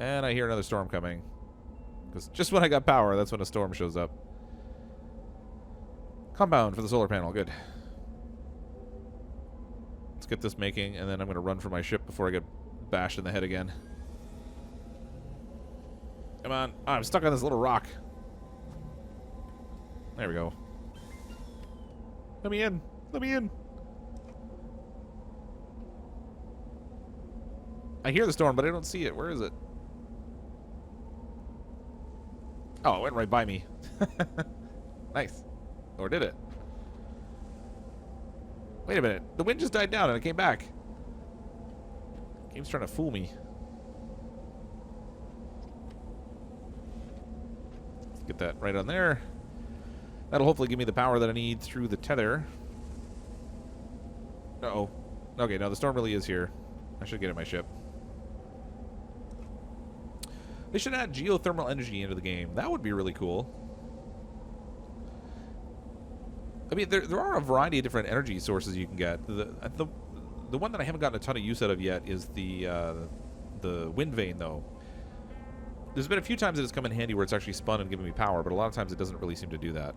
And I hear another storm coming. Because just when I got power, that's when a storm shows up. Compound for the solar panel. Good. Let's get this making, and then I'm going to run for my ship before I get bashed in the head again. Come on. Oh, I'm stuck on this little rock. There we go. Let me in. Let me in. I hear the storm, but I don't see it. Where is it? Oh, it went right by me. Nice. Or did it? Wait a minute. The wind just died down and it came back. Game's trying to fool me. Let's get that right on there. That'll hopefully give me the power that I need through the tether. Uh-oh. Okay, no, the storm really is here. I should get in my ship. They should add geothermal energy into the game. That would be really cool. I mean, there are a variety of different energy sources you can get. The one that I haven't gotten a ton of use out of yet is the wind vane, though. There's been a few times that it's come in handy where it's actually spun and given me power, but a lot of times it doesn't really seem to do that.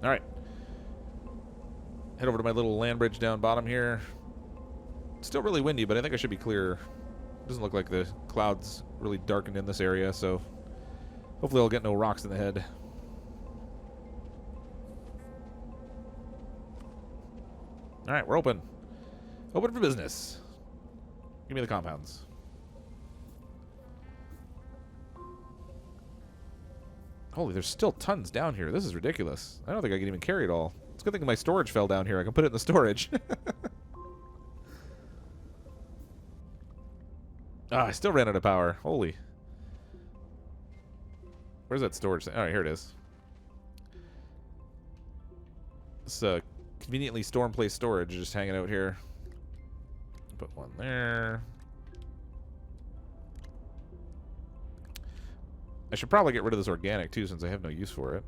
All right. Head over to my little land bridge down bottom here. It's still really windy, but I think I should be clear. Doesn't look like the clouds really darkened in this area, so hopefully I'll get no rocks in the head. All right, we're open. Open for business. Give me the compounds. Holy, there's still tons down here. This is ridiculous. I don't think I can even carry it all. It's a good thing my storage fell down here. I can put it in the storage. Ah, I still ran out of power. Holy. Where's that storage thing? All right, here it is. This conveniently storm place storage just hanging out here. Put one there. I should probably get rid of this organic too, since I have no use for it.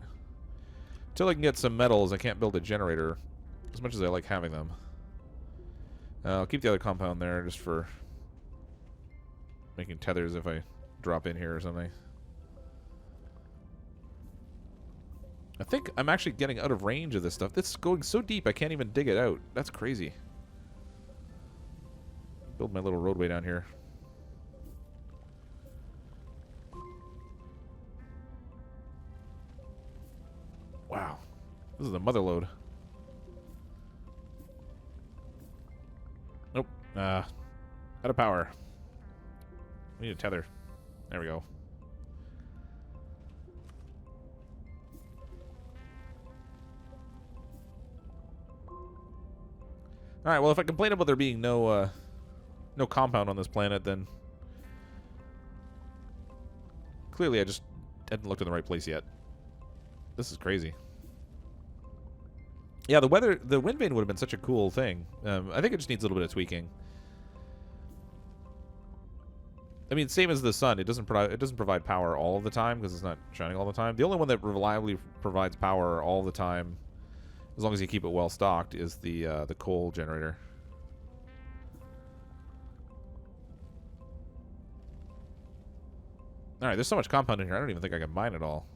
Until I can get some metals, I can't build a generator, as much as I like having them. I'll keep the other compound there just for making tethers if I drop in here or something. I think I'm actually getting out of range of this stuff. It's going so deep I can't even dig it out. That's crazy. Build my little roadway down here. Wow. This is a mother load. Nope. Out of power. We need a tether. There we go. Alright, well, if I complain about there being no compound on this planet, then clearly I just hadn't looked in the right place yet. This is crazy. Yeah, the wind vane would have been such a cool thing. I think it just needs a little bit of tweaking. I mean, same as the sun, it doesn't provide power all of the time because it's not shining all the time. The only one that reliably provides power all the time, as long as you keep it well stocked, is the coal generator. All right, there's so much compound in here. I don't even think I can mine it all.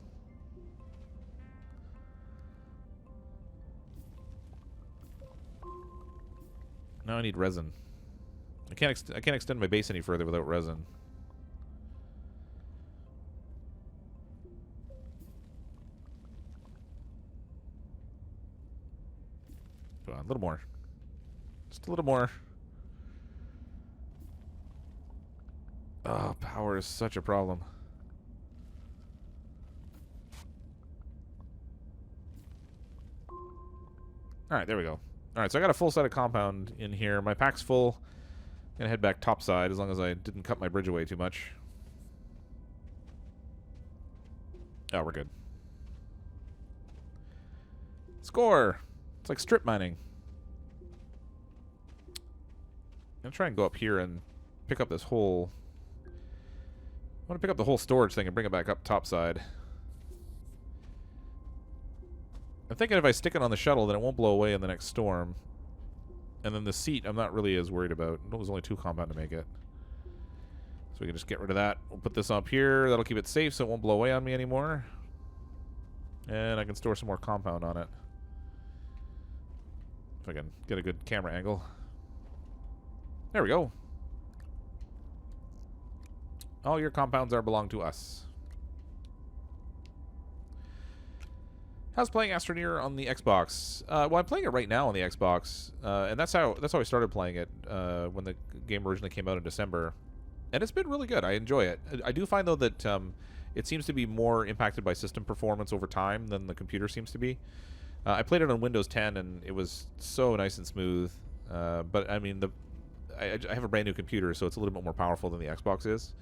Now I need resin. I can't extend my base any further without resin. Come on, a little more. Just a little more. Oh, power is such a problem. Alright, there we go. Alright, so I got a full set of compound in here. My pack's full. Gonna head back topside as long as I didn't cut my bridge away too much. Oh, we're good. Score! It's like strip mining. I'm going to try and go up here and pick up this whole... I want to pick up the whole storage thing and bring it back up topside. I'm thinking if I stick it on the shuttle, then it won't blow away in the next storm. And then the seat, I'm not really as worried about. It was only 2 compound to make it. So we can just get rid of that. We'll put this up here. That'll keep it safe so it won't blow away on me anymore. And I can store some more compound on it. If I can get a good camera angle. There we go. All your compounds belong to us. How's playing Astroneer on the Xbox? Well, I'm playing it right now on the Xbox, and that's how I started playing it when the game originally came out in December, and it's been really good. I enjoy it. I do find though that it seems to be more impacted by system performance over time than the computer seems to be. I played it on Windows 10, and it was so nice and smooth. But I mean, I have a brand new computer, so it's a little bit more powerful than the Xbox is.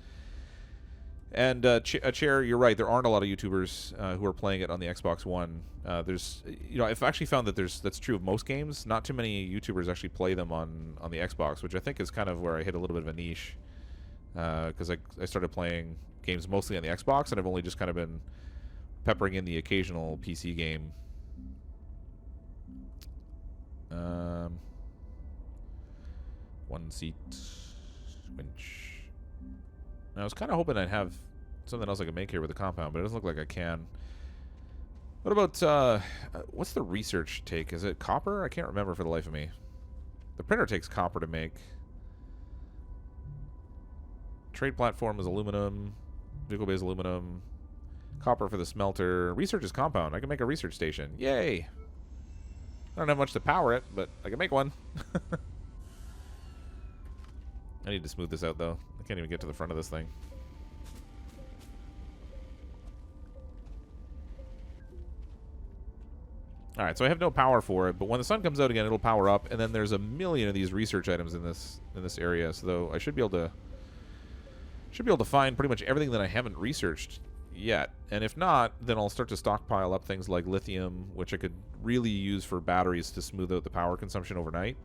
And Chair, you're right. There aren't a lot of YouTubers who are playing it on the Xbox One. There's, I've actually found that that's true of most games. Not too many YouTubers actually play them on the Xbox, which I think is kind of where I hit a little bit of a niche. Because I started playing games mostly on the Xbox, and I've only just kind of been peppering in the occasional PC game. One seat winch. Now, I was kind of hoping I'd have something else I could make here with the compound, but it doesn't look like I can. What about, what's the research take? Is it copper? I can't remember for the life of me. The printer takes copper to make. Trade platform is aluminum. Vehicle bay is aluminum. Copper for the smelter. Research is compound. I can make a research station. Yay! I don't have much to power it, but I can make one. I need to smooth this out, though. I can't even get to the front of this thing. Alright, so I have no power for it, but when the sun comes out again, it'll power up, and then there's a million of these research items in this area, so I should be able to find pretty much everything that I haven't researched yet. And if not, then I'll start to stockpile up things like lithium, which I could really use for batteries to smooth out the power consumption overnight.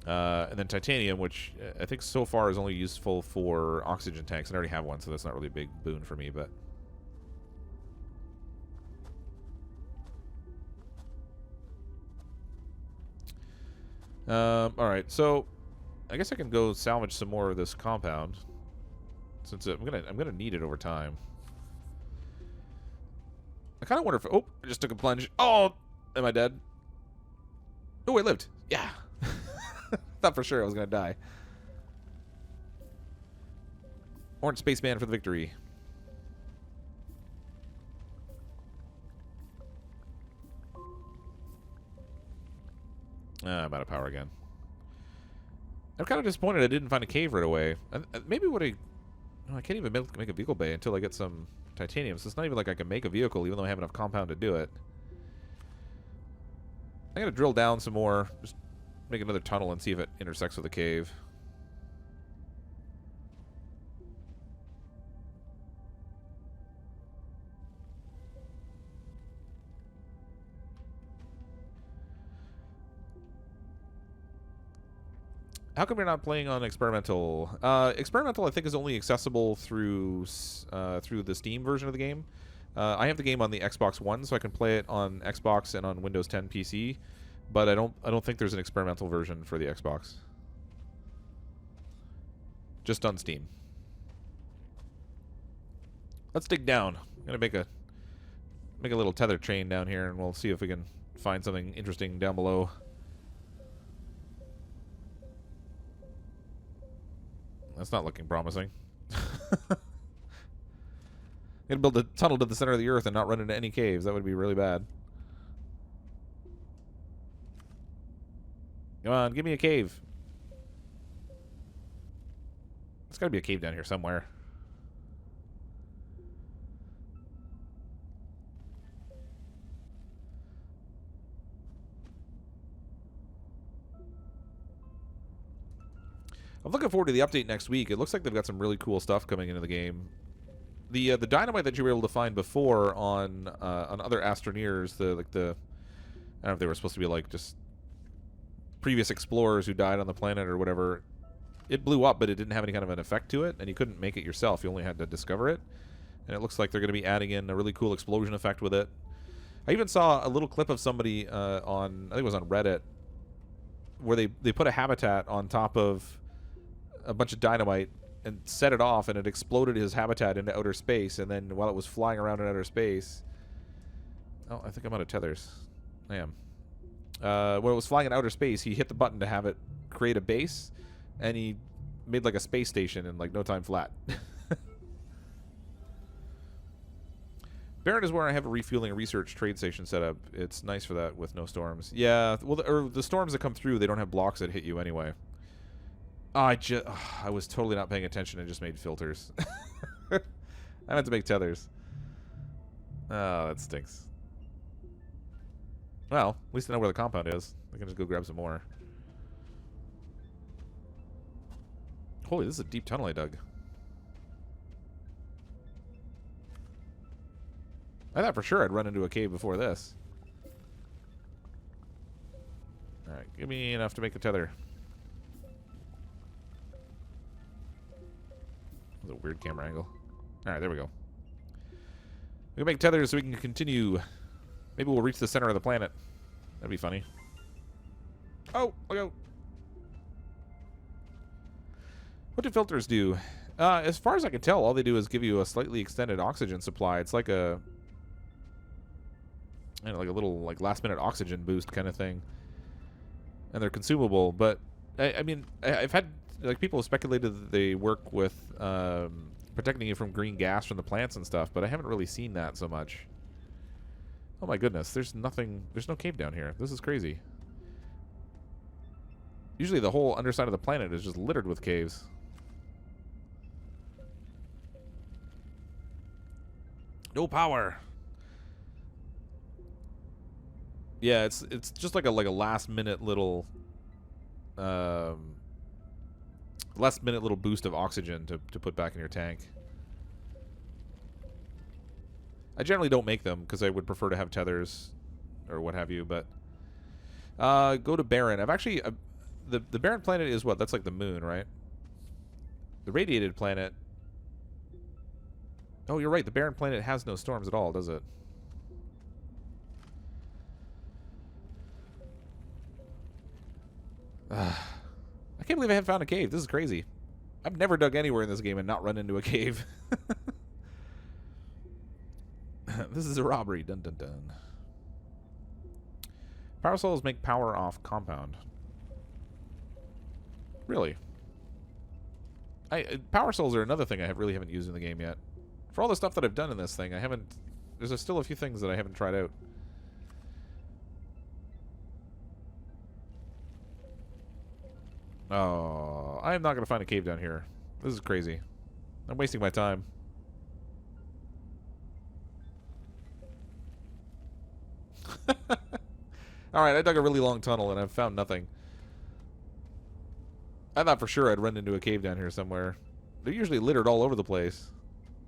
And then titanium, which I think so far is only useful for oxygen tanks. And I already have one, so that's not really a big boon for me, but... Alright, so I guess I can go salvage some more of this compound, since I'm gonna need it over time. I kind of wonder if... Oh, I just took a plunge. Oh! Am I dead? Oh, I lived. Yeah. Thought for sure I was going to die. Orange Spaceman for the victory. I'm out of power again. I'm kind of disappointed I didn't find a cave right away. Maybe what I can't even make a vehicle bay until I get some titanium, so it's not even like I can make a vehicle even though I have enough compound to do it. I'm going to drill down some more, just make another tunnel and see if it intersects with a cave. How come you're not playing on experimental? Experimental, I think, is only accessible through the Steam version of the game. I have the game on the Xbox One, so I can play it on Xbox and on Windows 10 PC. But I don't think there's an experimental version for the Xbox. Just on Steam. Let's dig down. I'm gonna make a little tether chain down here, and we'll see if we can find something interesting down below. That's not looking promising. I'm gonna build a tunnel to the center of the Earth and not run into any caves. That would be really bad. Come on, give me a cave. There's gotta be a cave down here somewhere. I'm looking forward to the update next week. It looks like they've got some really cool stuff coming into the game. The dynamite that you were able to find before on other Astroneers, I don't know if they were supposed to be like just previous explorers who died on the planet or whatever. It blew up, but it didn't have any kind of an effect to it, and you couldn't make it yourself. You only had to discover it. And it looks like they're going to be adding in a really cool explosion effect with it. I even saw a little clip of somebody on, I think it was on Reddit, where they put a habitat on top of a bunch of dynamite and set it off, and it exploded his habitat into outer space. And then while it was flying around in outer space, oh, I think I'm out of tethers. I am. When it was flying in outer space, he hit the button to have it create a base, and he made like a space station in like no time flat. Barren is where I have a refueling and research trade station set up. It's nice for that with no storms. Yeah, well, the storms that come through, they don't have blocks that hit you anyway. I was totally not paying attention and just made filters. I meant to make tethers. Oh, that stinks. Well, at least I know where the compound is. I can just go grab some more. Holy, this is a deep tunnel I dug. I thought for sure I'd run into a cave before this. Alright, give me enough to make the tether. That was a weird camera angle. Alright, there we go. We can make tethers so we can continue. Maybe we'll reach the center of the planet. That'd be funny. Oh, look out. What do filters do? As far as I can tell, all they do is give you a slightly extended oxygen supply. It's like a... I don't know, like a little like last-minute oxygen boost kind of thing. And they're consumable, but... I mean, I've had... Like, people have speculated that they work with protecting you from green gas from the plants and stuff, but I haven't really seen that so much. Oh my goodness, there's nothing... There's no cave down here. This is crazy. Usually the whole underside of the planet is just littered with caves. No power. Yeah, it's just like a last minute little boost of oxygen to put back in your tank. I generally don't make them because I would prefer to have tethers or what have you, but go to Barren. I've actually the Barren planet is what? That's like the moon, right? The radiated planet. Oh, you're right. The Barren planet has no storms at all, does it? I can't believe I haven't found a cave. This is crazy. I've never dug anywhere in this game and not run into a cave. This is a robbery. Dun dun dun. Power cells make power off compound. Really? Power cells are another thing I really haven't used in the game yet. For all the stuff that I've done in this thing, I haven't... There's still a few things that I haven't tried out. Oh, I am not going to find a cave down here. This is crazy. I'm wasting my time. Alright, I dug a really long tunnel and I've found nothing. I thought for sure I'd run into a cave down here somewhere. They're usually littered all over the place.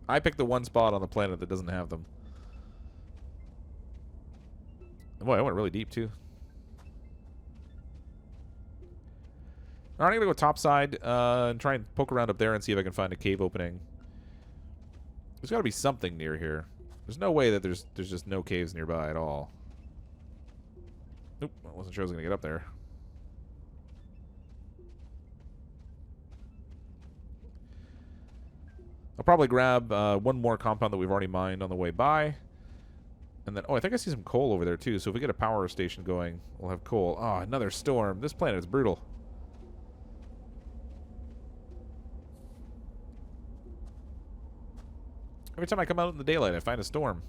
I picked the one spot on the planet that doesn't have them. Boy, I went really deep too. Alright, I'm going to go topside and try and poke around up there and see if I can find a cave opening. There's got to be something near here. There's no way that there's just no caves nearby at all. Nope, I wasn't sure I was going to get up there. I'll probably grab one more compound that we've already mined on the way by. And then, oh, I think I see some coal over there too. So if we get a power station going, we'll have coal. Oh, another storm. This planet is brutal. Every time I come out in the daylight, I find a storm.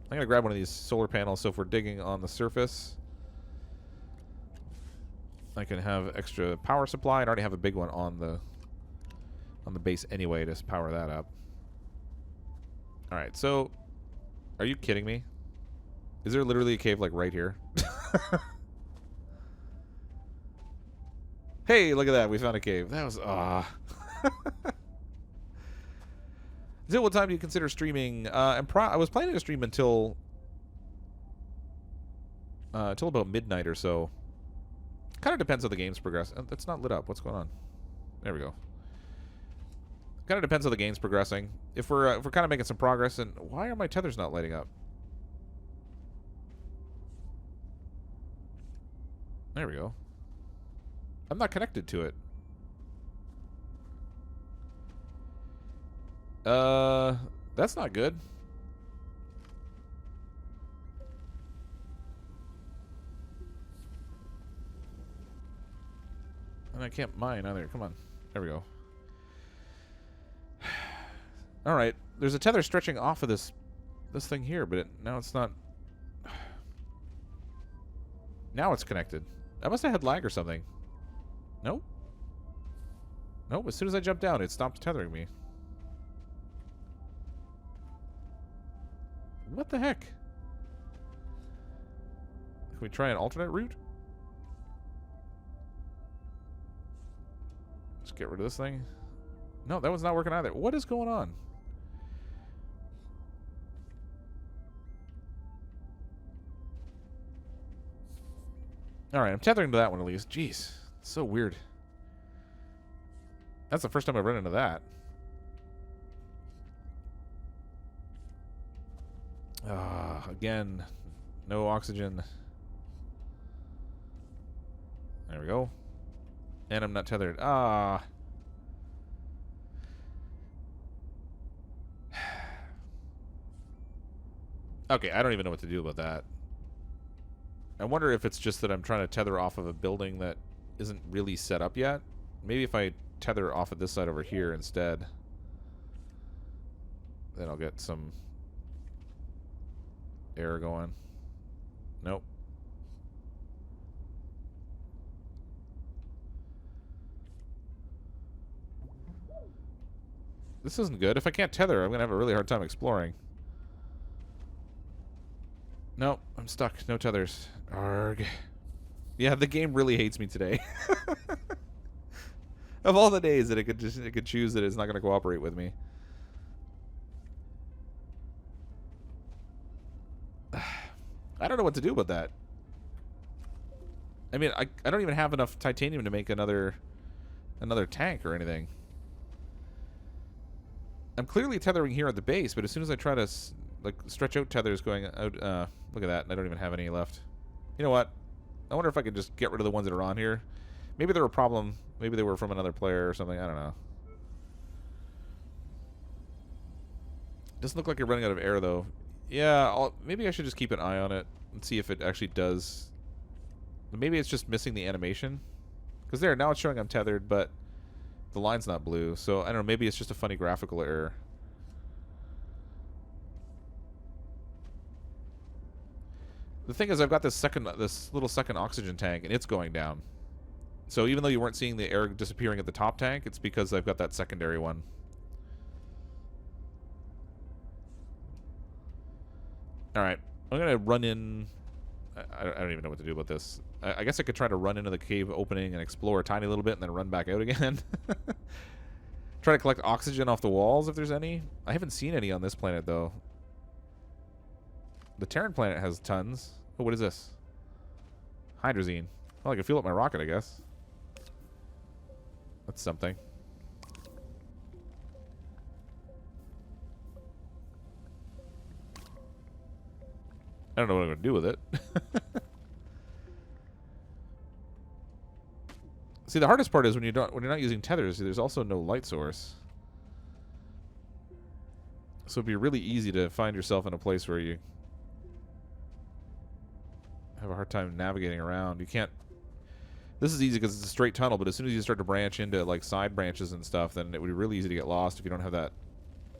I'm going to grab one of these solar panels, so if we're digging on the surface, I can have extra power supply. I already have a big one on the base anyway to power that up. Alright, so... Are you kidding me? Is there literally a cave, like, right here? Hey, look at that. We found a cave. That was... Until what time do you consider streaming? I was planning to stream until about midnight or so. Kind of depends how the game's progress. That's not lit up. What's going on? There we go. Kind of depends how the game's progressing. If we're kind of making some progress, and why are my tethers not lighting up? There we go. I'm not connected to it. That's not good. And I can't mine either. Come on. There we go. Alright. There's a tether stretching off of this thing here, but now it's not. Now it's connected. I must have had lag or something. Nope. Nope. As soon as I jumped down, it stopped tethering me. What the heck? Can we try an alternate route? Just get rid of this thing. No, that one's not working either. What is going on? Alright, I'm tethering to that one at least. Jeez. It's so weird. That's the first time I've run into that. Again, no oxygen. There we go. And I'm not tethered. Okay, I don't even know what to do about that. I wonder if it's just that I'm trying to tether off of a building that isn't really set up yet. Maybe if I tether off of this side over here instead, then I'll get some air going. Nope. This isn't good. If I can't tether, I'm going to have a really hard time exploring. Nope, I'm stuck. No tethers. Arg. Yeah, the game really hates me today. Of all the days that it could choose that it's not going to cooperate with me. I don't know what to do about that. I mean, I don't even have enough titanium to make another tank or anything. I'm clearly tethering here at the base, but as soon as I try to like stretch out tethers going out, look at that, I don't even have any left. You know what? I wonder if I could just get rid of the ones that are on here. Maybe they were a problem. Maybe they were from another player or something. I don't know. Doesn't look like you're running out of air though. Yeah, maybe I should just keep an eye on it and see if it actually does. Maybe it's just missing the animation. Because there, now it's showing I'm tethered, but the line's not blue. So, I don't know, maybe it's just a funny graphical error. The thing is, I've got this little second oxygen tank, and it's going down. So even though you weren't seeing the air disappearing at the top tank, it's because I've got that secondary one. Alright, I'm going to run in. I don't even know what to do about this. I guess I could try to run into the cave opening and explore a tiny little bit and then run back out again. Try to collect oxygen off the walls if there's any. I haven't seen any on this planet, though. The Terran planet has tons. Oh, what is this? Hydrazine. Well, I can fuel up my rocket, I guess. That's something. I don't know what I'm going to do with it. See, the hardest part is when you're not using tethers, there's also no light source. So it'd be really easy to find yourself in a place where you have a hard time navigating around. You can't. This is easy because it's a straight tunnel, but as soon as you start to branch into like side branches and stuff, then it would be really easy to get lost if you don't have that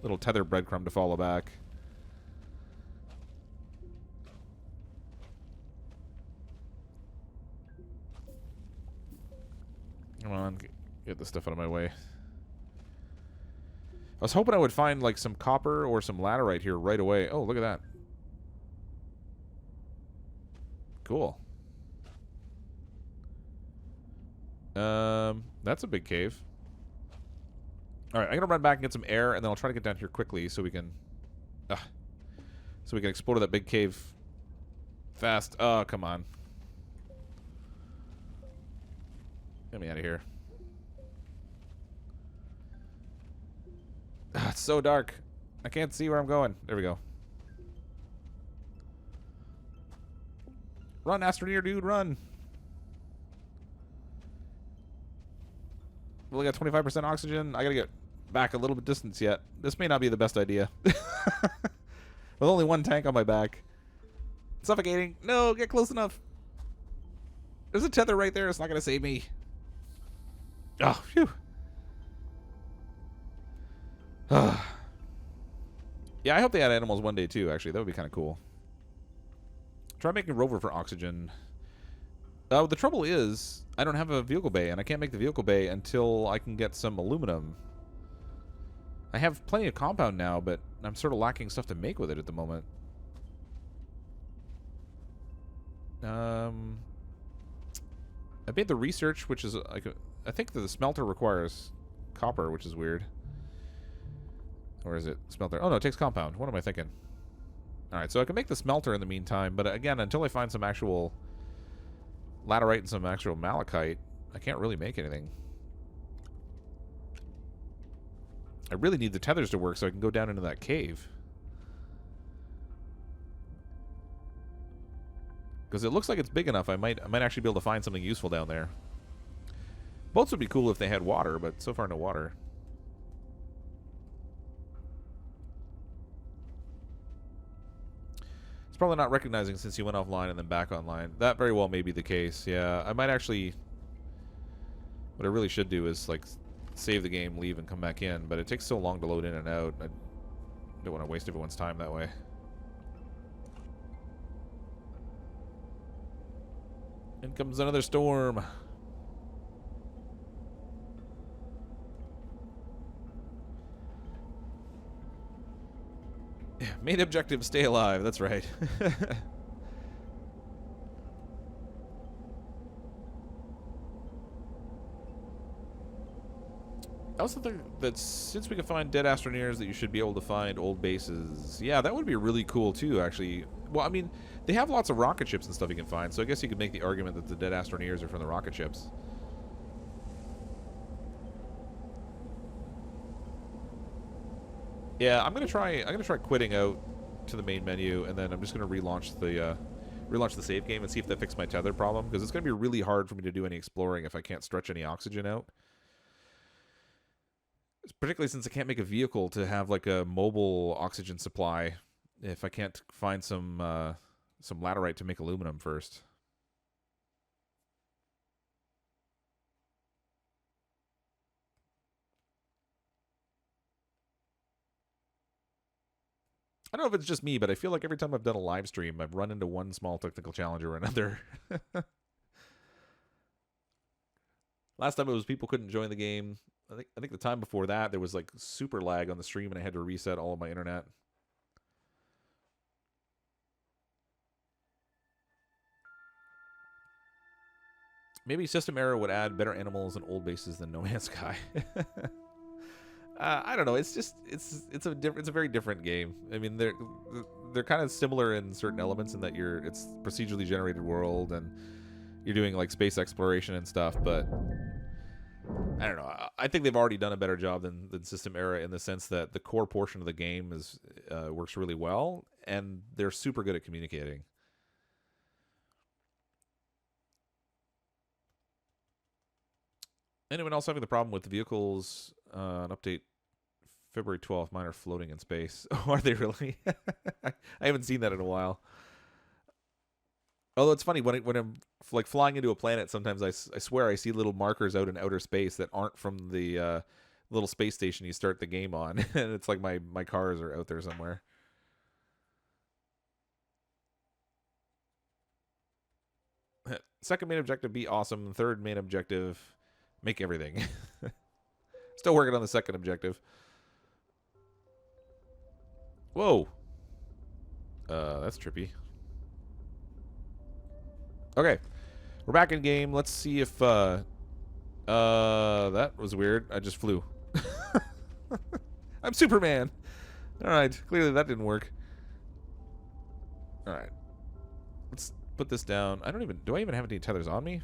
little tether breadcrumb to follow back. Come on, get this stuff out of my way. I was hoping I would find like some copper or some laterite here right away. Oh, look at that. Cool. That's a big cave. All right, I'm gonna run back and get some air, and then I'll try to get down here quickly so we can, explore that big cave fast. Oh, come on. Get me out of here. It's so dark. I can't see where I'm going. There we go. Run, Astroneer, dude, run. We only got 25% oxygen. I gotta get back a little bit distance yet. This may not be the best idea. With only one tank on my back. Suffocating. No, get close enough. There's a tether right there. It's not gonna save me. Oh, phew. Yeah, I hope they had animals one day too, actually. That would be kind of cool. Try making a rover for oxygen. The trouble is, I don't have a vehicle bay, and I can't make the vehicle bay until I can get some aluminum. I have plenty of compound now, but I'm sort of lacking stuff to make with it at the moment. I made the research, which is like I think that the smelter requires copper, which is weird. Or is it smelter? Oh no, it takes compound. What am I thinking? Alright, so I can make the smelter in the meantime, but again, until I find some actual laterite and some actual malachite, I can't really make anything. I really need the tethers to work so I can go down into that cave. Because it looks like it's big enough, I might actually be able to find something useful down there. Boats would be cool if they had water, but so far no water. Probably not recognizing since you went offline and then back online. That very well may be the case. Yeah, I might actually... What I really should do is, like, save the game, leave, and come back in. But it takes so long to load in and out. I don't want to waste everyone's time that way. In comes another storm. Main objective, stay alive. That's right. I also think that since we can find dead astroneers, that you should be able to find old bases. Yeah, that would be really cool too, actually. Well, I mean, they have lots of rocket ships and stuff you can find, so I guess you could make the argument that the dead astroneers are from the rocket ships. Yeah, I'm gonna try quitting out to the main menu, and then I'm just gonna relaunch the save game and see if that fixes my tether problem, because it's gonna be really hard for me to do any exploring if I can't stretch any oxygen out. Particularly since I can't make a vehicle to have like a mobile oxygen supply if I can't find some laterite to make aluminum first. I don't know if it's just me, but I feel like every time I've done a live stream, I've run into one small technical challenge or another. Last time it was people couldn't join the game. I think the time before that, there was like super lag on the stream, and I had to reset all of my internet. Maybe System Error would add better animals and old bases than No Man's Sky. I don't know. It's just it's a very different game. I mean, they're kind of similar in certain elements in that it's procedurally generated world and you're doing like space exploration and stuff. But I don't know. I think they've already done a better job than System Era in the sense that the core portion of the game works really well, and they're super good at communicating. Anyone else having the problem with the vehicles? An update February 12th. Mine are floating in space. Oh, are they really? I haven't seen that in a while. Although it's funny, when I'm like flying into a planet, sometimes I swear I see little markers out in outer space that aren't from the little space station you start the game on. And it's like my cars are out there somewhere. Second main objective, be awesome. Third main objective, make everything. Still working on the second objective. Whoa. That's trippy. Okay. We're back in game. Let's see if that was weird. I just flew. I'm Superman. All right. Clearly that didn't work. All right. Let's put this down. Do I even have any tethers on me?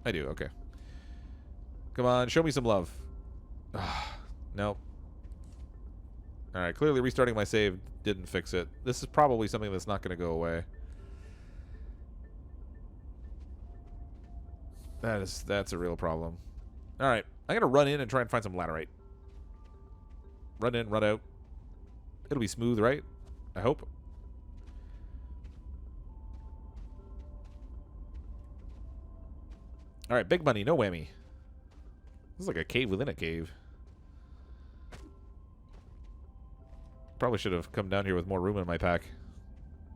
I do. Okay. Come on. Show me some love. Nope. All right. Clearly restarting my save didn't fix it. This is probably something that's not going to go away. That's a real problem. All right. I'm going to run in and try and find some laterite. Run in, run out. It'll be smooth, right? I hope. All right, big money, no whammy. This is like a cave within a cave. Probably should have come down here with more room in my pack.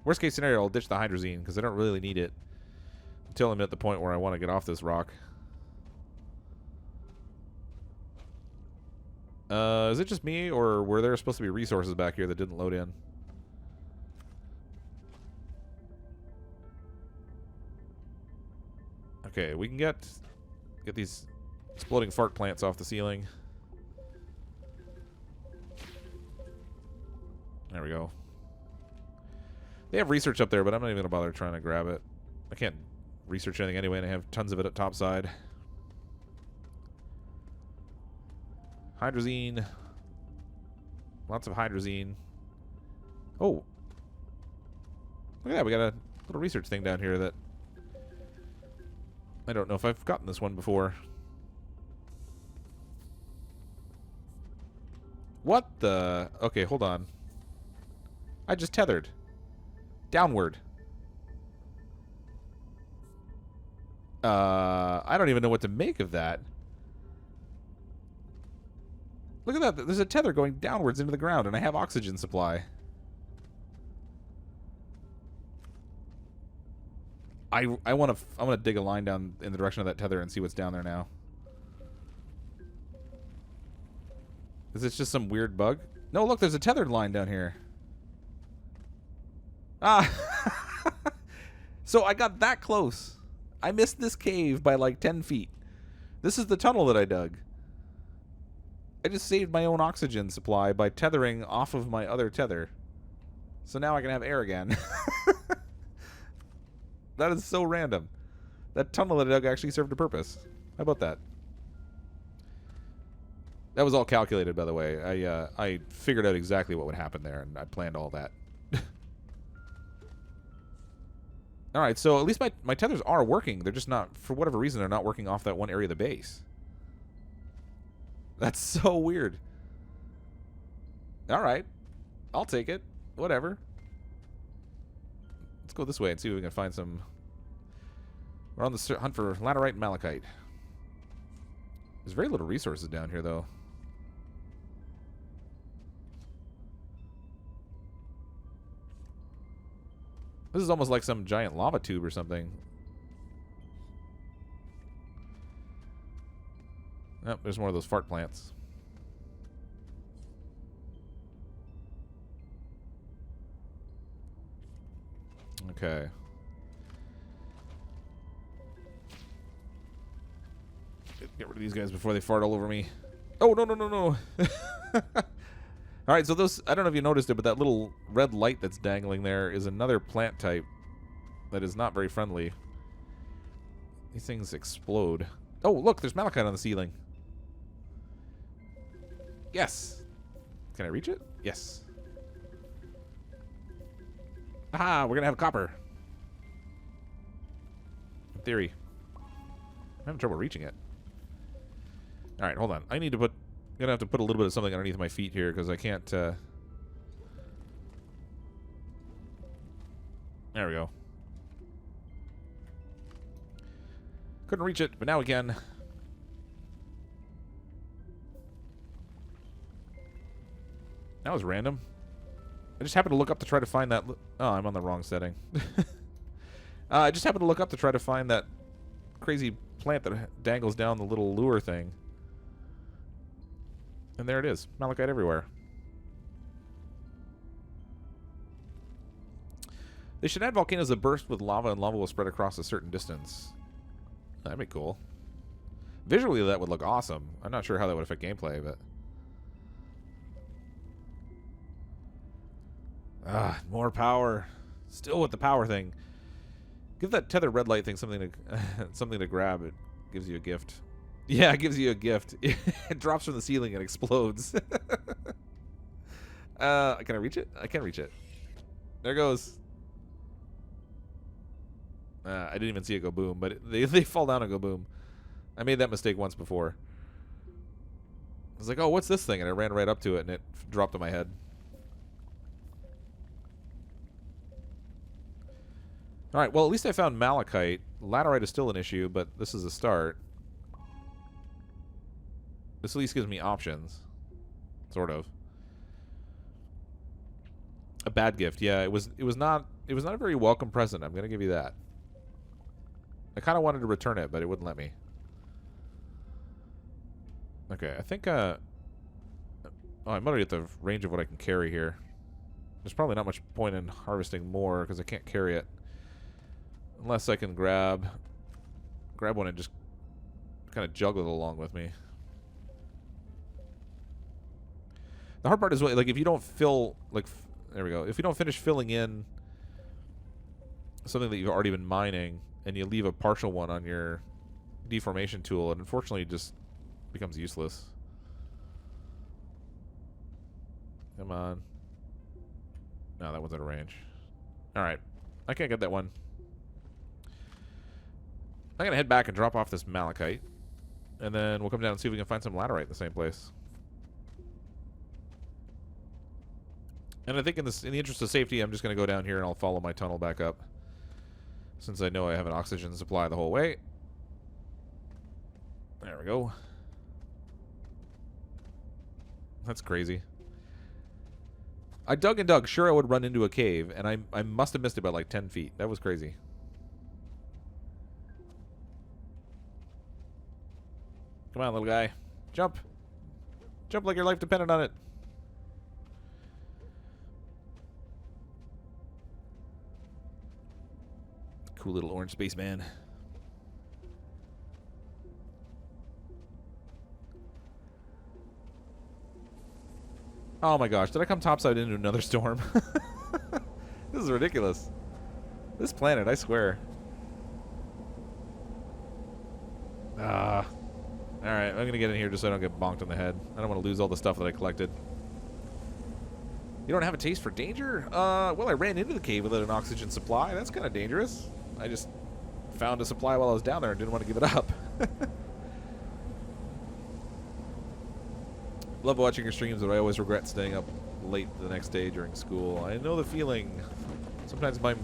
Worst case scenario, I'll ditch the hydrazine because I don't really need it until I'm at the point where I want to get off this rock. Is it just me, or were there supposed to be resources back here that didn't load in? Okay, we can get these exploding fart plants off the ceiling. There we go. They have research up there, but I'm not even gonna bother trying to grab it. I can't research anything anyway, and I have tons of it at topside. Hydrazine. Lots of hydrazine. Oh. Look at that, we got a little research thing down here that I don't know if I've gotten this one before. What the? Okay, hold on. I just tethered. Downward. I don't even know what to make of that. Look at that. There's a tether going downwards into the ground, and I have oxygen supply. I want to dig a line down in the direction of that tether and see what's down there now. Is this just some weird bug? No, look, there's a tethered line down here. Ah. So I got that close. I missed this cave by like 10 feet. This is the tunnel that I dug. I just saved my own oxygen supply by tethering off of my other tether. So now I can have air again. That is so random. That tunnel that I dug actually served a purpose. How about that? That was all calculated, by the way. I figured out exactly what would happen there, and I planned all that. Alright, so at least my tethers are working. They're just not, for whatever reason, they're not working off that one area of the base. That's so weird. Alright. I'll take it. Whatever. Let's go this way and see if we can find some... We're on the hunt for laterite and malachite. There's very little resources down here, though. This is almost like some giant lava tube or something. Oh, there's more of those fart plants. Okay. Get rid of these guys before they fart all over me. Oh, no, no, no, no. Alright, so those, I don't know if you noticed it, but that little red light that's dangling there is another plant type that is not very friendly. These things explode. Oh, look, there's malachite on the ceiling. Yes. Can I reach it? Yes. Aha, we're going to have copper. In theory. I'm having trouble reaching it. Alright, hold on. I need to put... I'm going to have to put a little bit of something underneath my feet here because I can't... There we go. Couldn't reach it, but now we can. That was random. I just happened to look up to try to find that... Oh, I'm on the wrong setting. I just happened to look up to try to find that crazy plant that dangles down the little lure thing. And there it is. Malachite everywhere. They should add volcanoes that burst with lava, and lava will spread across a certain distance. That'd be cool. Visually, that would look awesome. I'm not sure how that would affect gameplay, but... Ah, more power. Still with the power thing. Give that tethered red light thing something to something to grab. It gives you a gift. Yeah, it gives you a gift. It drops from the ceiling and explodes. Can I reach it? I can reach it. There it goes. I didn't even see it go boom, but they fall down and go boom. I made that mistake once before. I was like, oh, what's this thing? And I ran right up to it, and it dropped on my head. All right, well, at least I found malachite. Laterite is still an issue, but this is a start. This at least gives me options. Sort of. A bad gift. Yeah, it was not a very welcome present. I'm going to give you that. I kind of wanted to return it, but it wouldn't let me. Okay, I think oh, I'm already at the range of what I can carry here. There's probably not much point in harvesting more because I can't carry it. Unless I can grab one and just kind of juggle it along with me. The hard part is, like, if you don't fill, like, there we go. If you don't finish filling in something that you've already been mining and you leave a partial one on your deformation tool, it unfortunately just becomes useless. Come on. No, that one's out of range. Alright. I can't get that one. I'm going to head back and drop off this malachite. And then we'll come down and see if we can find some laterite in the same place. And I think in the interest of safety, I'm just going to go down here and I'll follow my tunnel back up. Since I know I have an oxygen supply the whole way. There we go. That's crazy. I dug and dug. Sure, I would run into a cave, and I must have missed it by like 10 feet. That was crazy. Come on, little guy. Jump. Jump like your life depended on it. Cool little orange spaceman. Oh my gosh, did I come topside into another storm? This is ridiculous. This planet, I swear. Alright, I'm gonna get in here just so I don't get bonked on the head. I don't want to lose all the stuff that I collected. You don't have a taste for danger? Well, I ran into the cave without an oxygen supply. That's kind of dangerous. I just found a supply while I was down there and didn't want to give it up. Love watching your streams, but I always regret staying up late the next day during school. I know the feeling. Sometimes my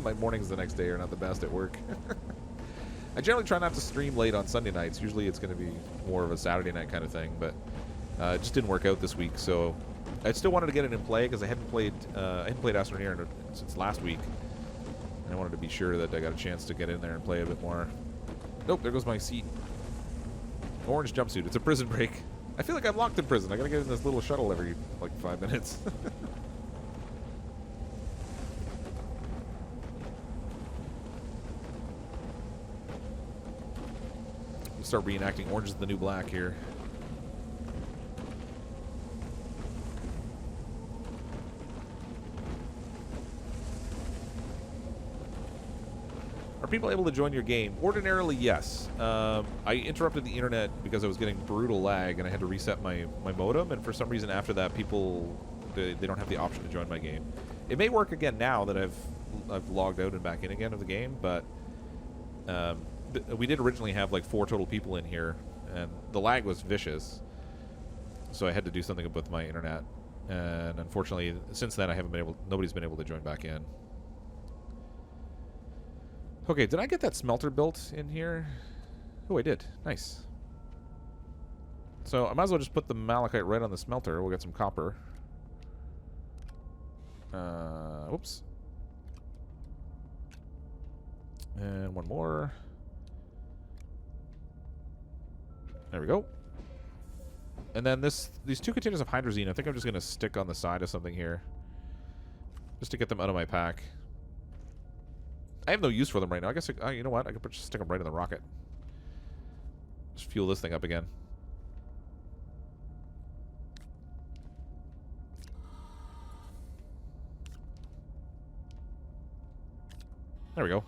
my mornings the next day are not the best at work. I generally try not to stream late on Sunday nights. Usually it's going to be more of a Saturday night kind of thing, but it just didn't work out this week. So I still wanted to get it in play because I hadn't played Astroneer since last week. I wanted to be sure that I got a chance to get in there and play a bit more. Nope, there goes my seat. Orange jumpsuit. It's a prison break. I feel like I'm locked in prison. I gotta get in this little shuttle every, like, 5 minutes. We'll start reenacting Orange is the New Black here. Are people able to join your game? Ordinarily, yes. I interrupted the internet because I was getting brutal lag and I had to reset my modem, and for some reason after that people they don't have the option to join my game. It may work again now that I've logged out and back in again of the game, but we did originally have like 4 total people in here and the lag was vicious. So I had to do something with my internet, and unfortunately since then nobody's been able to join back in. Okay, did I get that smelter built in here? Oh, I did. Nice. So I might as well just put the malachite right on the smelter. We'll get some copper. Whoops. And one more. There we go. And then these 2 containers of hydrazine, I think I'm just going to stick on the side of something here. Just to get them out of my pack. I have no use for them right now. I guess, you know what? I could just stick them right in the rocket. Just fuel this thing up again. There we go.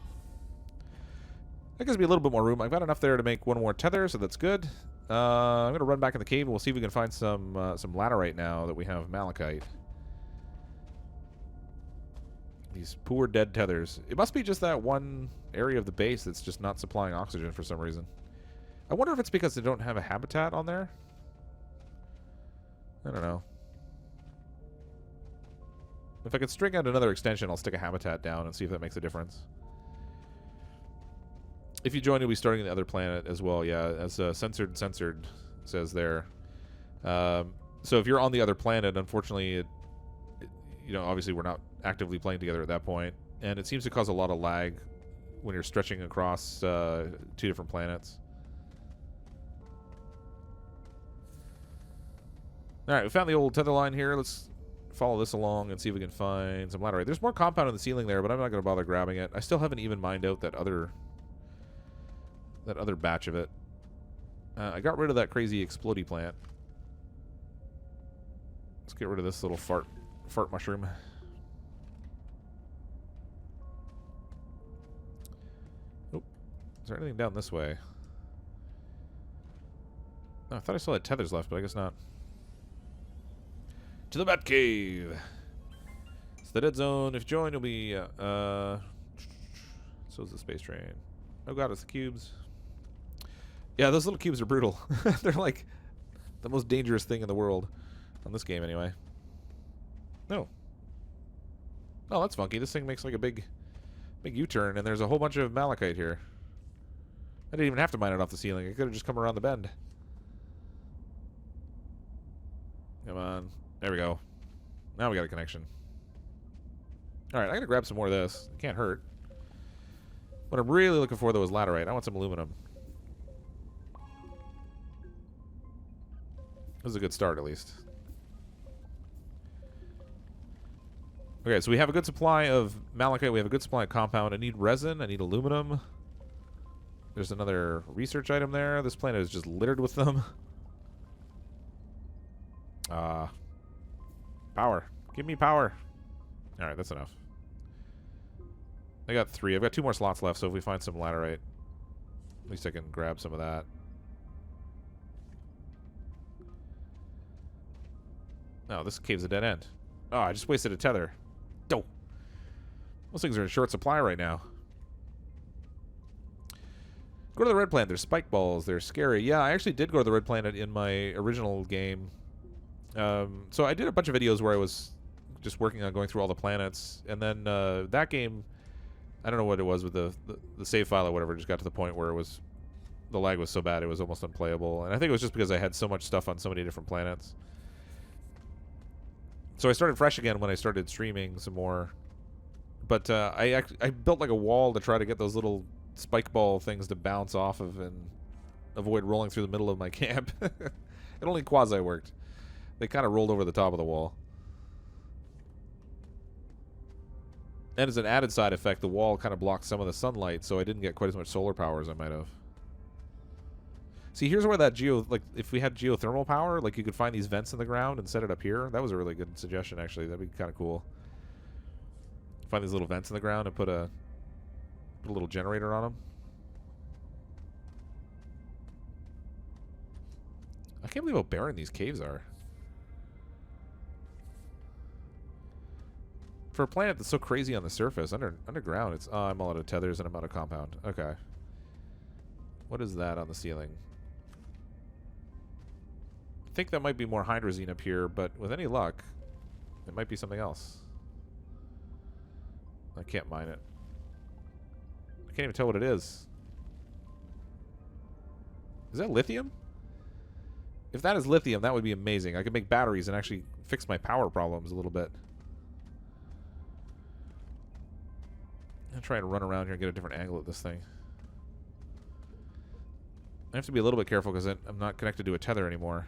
That gives me a little bit more room. I've got enough there to make one more tether, so that's good. I'm going to run back in the cave, and we'll see if we can find some laterite now that we have malachite. These poor dead tethers. It must be just that one area of the base that's just not supplying oxygen for some reason. I wonder if it's because they don't have a habitat on there? I don't know. If I could string out another extension, I'll stick a habitat down and see if that makes a difference. If you join, you'll be starting the other planet as well. Yeah, as censored says there. So if you're on the other planet, unfortunately, you know, obviously we're not actively playing together at that point, and it seems to cause a lot of lag when you're stretching across 2 different planets. All right, we found the old tether line here. Let's follow this along and see if we can find some laterite. There's more compound on the ceiling there, but I'm not going to bother grabbing it. I still haven't even mined out that other batch of it. I got rid of that crazy explodey plant. Let's get rid of this little fart mushroom. Oh, is there anything down this way? Oh, I thought I still had tethers left, but I guess not. To the Bat Cave. It's the dead zone. If you join, you'll be. So is the space train. Oh god, it's the cubes. Yeah, those little cubes are brutal. They're like the most dangerous thing in the world on this game, anyway. No. Oh, that's funky. This thing makes like a big U-turn, and there's a whole bunch of malachite here. I didn't even have to mine it off the ceiling. I could have just come around the bend. Come on. There we go. Now we got a connection. Alright, I gotta grab some more of this. It can't hurt. What I'm really looking for, though, is laterite. I want some aluminum. This is a good start, at least. Okay, so we have a good supply of malachite. We have a good supply of compound. I need resin. I need aluminum. There's another research item there. This planet is just littered with them. Power. Give me power. Alright, that's enough. I got 3. I've got 2 more slots left, so if we find some laterite, at least I can grab some of that. Oh, this cave's a dead end. Oh, I just wasted a tether. Dope. Those things are in short supply right now. Go to the red planet. There's spike balls. They're scary. Yeah, I actually did go to the red planet in my original game. So I did a bunch of videos where I was just working on going through all the planets, and then that game, I don't know what it was with the save file or whatever, just got to the point where the lag was so bad it was almost unplayable, and I think it was just because I had so much stuff on so many different planets. So I started fresh again when I started streaming some more, but I built like a wall to try to get those little spike ball things to bounce off of and avoid rolling through the middle of my camp. It only quasi worked. They kind of rolled over the top of the wall. And as an added side effect, the wall kind of blocked some of the sunlight, so I didn't get quite as much solar power as I might have. See, here's where that if we had geothermal power, like you could find these vents in the ground and set it up here. That was a really good suggestion, actually. That'd be kind of cool. Find these little vents in the ground and put a little generator on them. I can't believe how barren these caves are. For a planet that's so crazy on the surface, underground, it's... Oh, I'm all out of tethers and I'm out of compound. Okay. What is that on the ceiling? I think that might be more hydrazine up here, but with any luck, it might be something else. I can't mine it. I can't even tell what it is. Is that lithium? If that is lithium, that would be amazing. I could make batteries and actually fix my power problems a little bit. I'm trying to run around here and get a different angle at this thing. I have to be a little bit careful because I'm not connected to a tether anymore.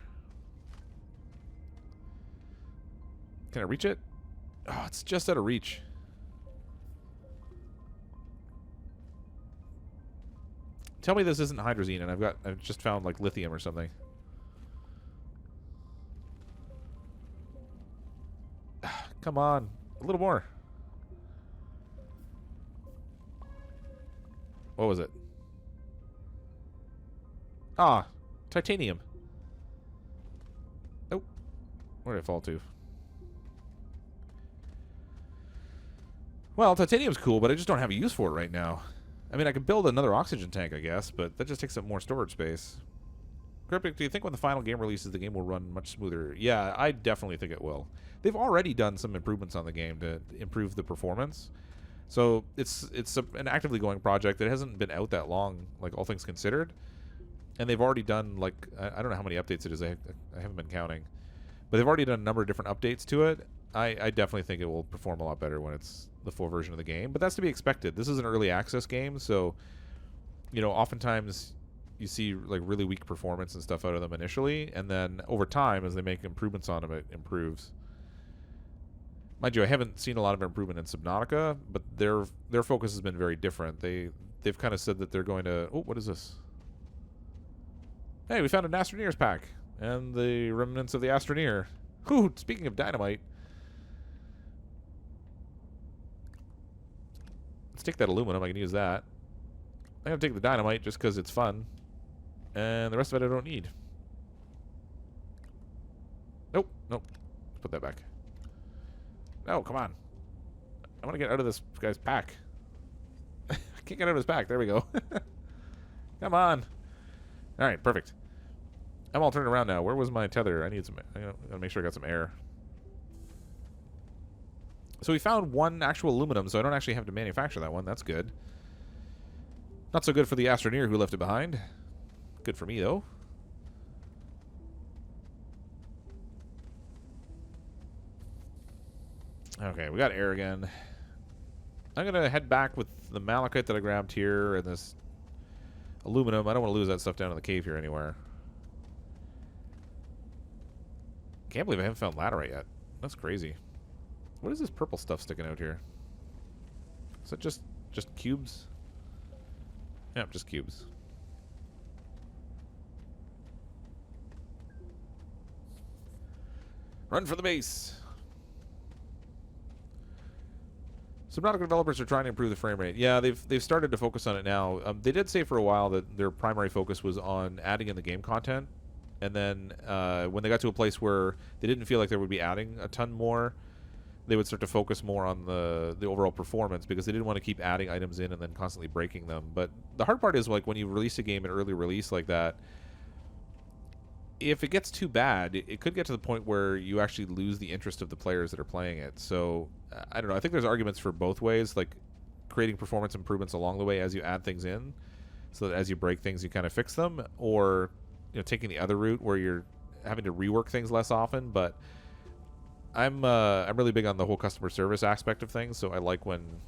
Can I reach it? Oh, it's just out of reach. Tell me this isn't hydrazine, and I've just found like lithium or something. Come on, a little more. What was it? Ah, titanium. Oh, where did it fall to? Well, titanium's cool, but I just don't have a use for it right now. I mean, I could build another oxygen tank, I guess, but that just takes up more storage space. Cryptic, do you think when the final game releases, the game will run much smoother? Yeah, I definitely think it will. They've already done some improvements on the game to improve the performance. So it's an actively going project that hasn't been out that long, like all things considered. And they've already done, like, I don't know how many updates it is. I haven't been counting. But they've already done a number of different updates to it. I definitely think it will perform a lot better when it's the full version of the game. But that's to be expected. This is an early access game, so, you know, oftentimes you see, like, really weak performance and stuff out of them initially. And then over time, as they make improvements on them, it improves. Mind you, I haven't seen a lot of improvement in Subnautica, but their focus has been very different. They've kind of said that they're going to... Oh, what is this? Hey, we found an Astroneer's pack. And the remnants of the Astroneer. Ooh, speaking of dynamite. Let's take that aluminum. I can use that. I'm going to take the dynamite just because it's fun. And the rest of it I don't need. Nope, nope. Let's put that back. No, come on. I want to get out of this guy's pack. I can't get out of his pack. There we go. Come on. All right, perfect. I'm all turned around now. Where was my tether? I gotta make sure I got some air. So we found one actual aluminum, so I don't actually have to manufacture that one. That's good. Not so good for the Astroneer who left it behind. Good for me, though. Okay, we got air again. I'm gonna head back with the malachite that I grabbed here and this aluminum. I don't want to lose that stuff down in the cave here anywhere. Can't believe I haven't found laterite yet. That's crazy. What is this purple stuff sticking out here? Is that just cubes? Yeah, just cubes. Run for the base. Subnautica developers are trying to improve the frame rate. Yeah, they've started to focus on it now. They did say for a while that their primary focus was on adding in the game content. And then when they got to a place where they didn't feel like they would be adding a ton more, they would start to focus more on the overall performance because they didn't want to keep adding items in and then constantly breaking them. But the hard part is, like, when you release a game in early release like that, if it gets too bad, it could get to the point where you actually lose the interest of the players that are playing it. So, I don't know. I think there's arguments for both ways, like creating performance improvements along the way as you add things in, so that as you break things, you kind of fix them, or, you know, taking the other route where you're having to rework things less often. But I'm really big on the whole customer service aspect of things, so I like when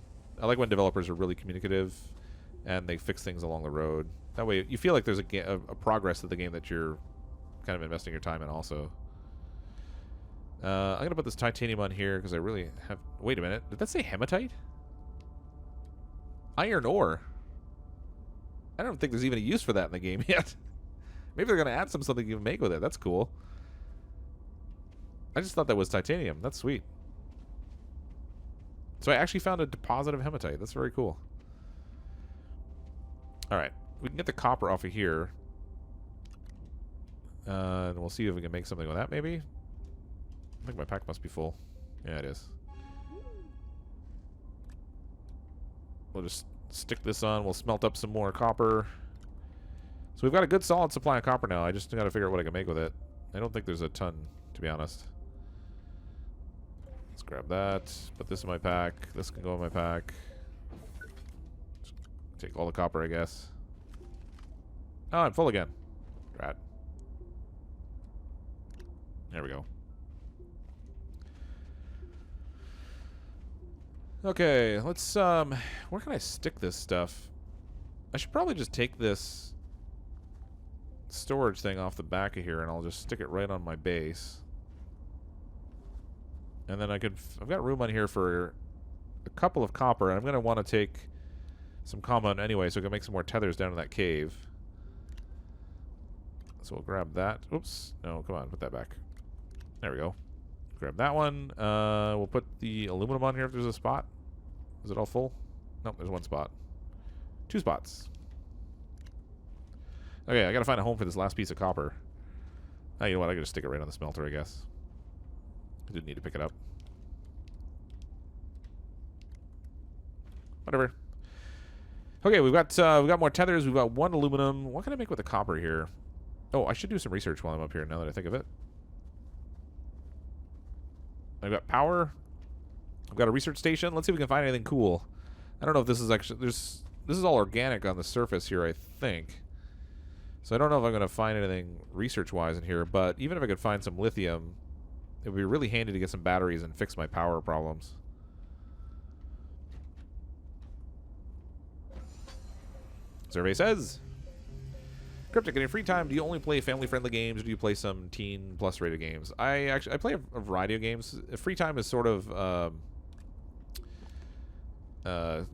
developers are really communicative and they fix things along the road. That way, you feel like there's a progress of the game that you're kind of investing your time in also. I'm going to put this titanium on here because I really have... Wait a minute. Did that say hematite? Iron ore. I don't think there's even a use for that in the game yet. Maybe they're going to add something you can make with it. That's cool. I just thought that was titanium. That's sweet. So I actually found a deposit of hematite. That's very cool. Alright. We can get the copper off of here. And we'll see if we can make something with that, maybe. I think my pack must be full. Yeah, it is. We'll just stick this on. We'll smelt up some more copper. So we've got a good solid supply of copper now. I just got to figure out what I can make with it. I don't think there's a ton, to be honest. Let's grab that. Put this in my pack. This can go in my pack. Just take all the copper, I guess. Oh, I'm full again. Drat. There we go. Okay, let's, where can I stick this stuff? I should probably just take this storage thing off the back of here and I'll just stick it right on my base. And then I've got room on here for a couple of copper, and I'm going to want to take some compound anyway, so we can make some more tethers down in that cave. So we'll grab that. Oops. No, come on. Put that back. There we go. Grab that one. We'll put the aluminum on here if there's a spot. Is it all full? Nope, there's one spot. 2 spots. Okay, I gotta find a home for this last piece of copper. Oh, you know what? I gotta stick it right on the smelter, I guess. I didn't need to pick it up. Whatever. Okay, we've got more tethers. We've got 1 aluminum. What can I make with the copper here? Oh, I should do some research while I'm up here. Now that I think of it, I've got power. I've got a research station. Let's see if we can find anything cool. I don't know if this is actually this is all organic on the surface here, I think. So I don't know if I'm going to find anything research-wise in here. But even if I could find some lithium, it would be really handy to get some batteries and fix my power problems. Survey says, Cryptic, in your free time, do you only play family-friendly games, or do you play some teen plus rated games? I play a variety of games. Free time is sort of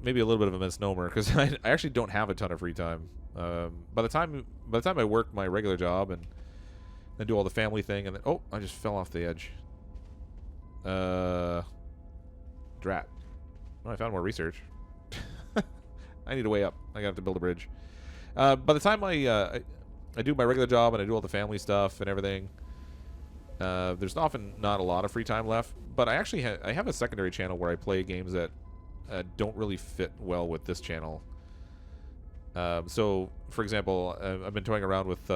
maybe a little bit of a misnomer, because I actually don't have a ton of free time. By the time I work my regular job and then do all the family thing, and then I just fell off the edge. Drat. Oh, I found more research. I need a way up. I gotta have to build a bridge. By the time I do my regular job and I do all the family stuff and everything, there's often not a lot of free time left. But I actually I have a secondary channel where I play games that don't really fit well with this channel. So, for example, I've been toying around with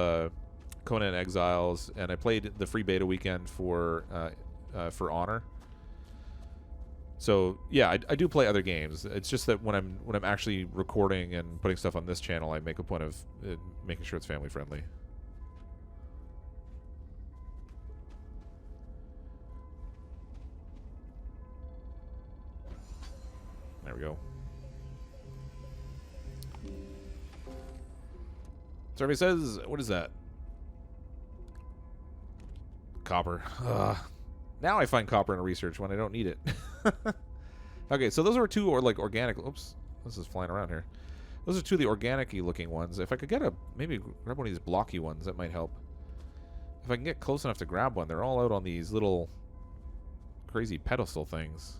Conan Exiles, and I played the free beta weekend for Honor. So yeah, I do play other games. It's just that when I'm actually recording and putting stuff on this channel, I make a point of making sure it's family friendly. There we go. Survey says, what is that? Copper. Now I find copper in a research when I don't need it. Okay, so those are 2 organic. Oops, this is flying around here. Those are 2 of the organic-y looking ones. If I could get maybe grab one of these blocky ones, that might help. If I can get close enough to grab one, they're all out on these little crazy pedestal things.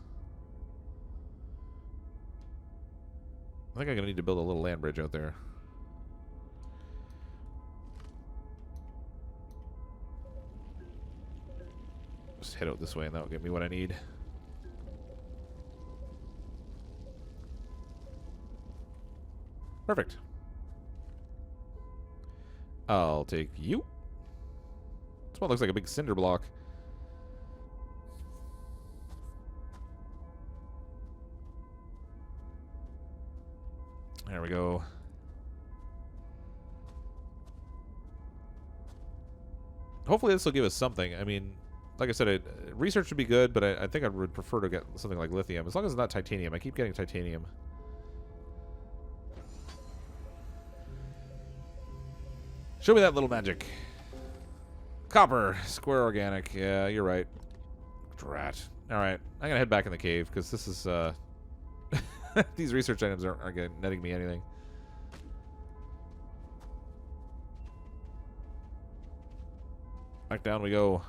I think I'm gonna need to build a little land bridge out there. Just head out this way and that'll give me what I need. Perfect. I'll take you. This one looks like a big cinder block. There we go. Hopefully this will give us something. I mean, like I said, research would be good, but I think I would prefer to get something like lithium. As long as it's not titanium. I keep getting titanium. Show me that little magic. Copper. Square organic. Yeah, you're right. Drat. Alright. I'm going to head back in the cave, because this is... these research items aren't netting me anything. Back down we go.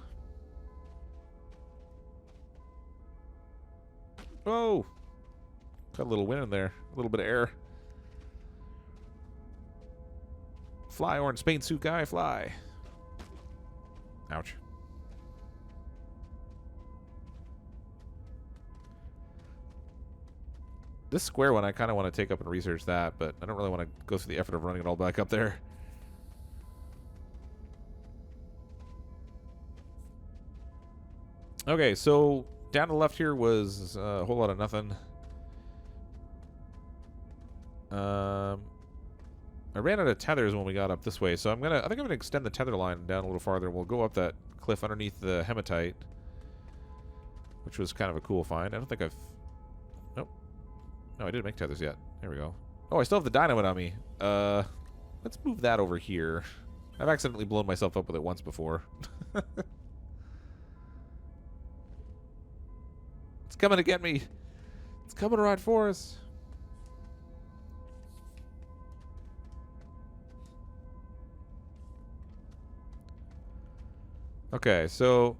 Oh! Got a little wind in there. A little bit of air. Fly, orange Spain suit guy, fly. Ouch. This square one, I kind of want to take up and research that, but I don't really want to go through the effort of running it all back up there. Okay, so down to the left here was a whole lot of nothing. I ran out of tethers when we got up this way, so I think I'm gonna extend the tether line down a little farther. We'll go up that cliff underneath the hematite, which was kind of a cool find. I don't think I've... Nope. No, I didn't make tethers yet. There we go. Oh, I still have the dynamite on me. Let's move that over here. I've accidentally blown myself up with it once before. It's coming to get me. It's coming right for us. Okay, so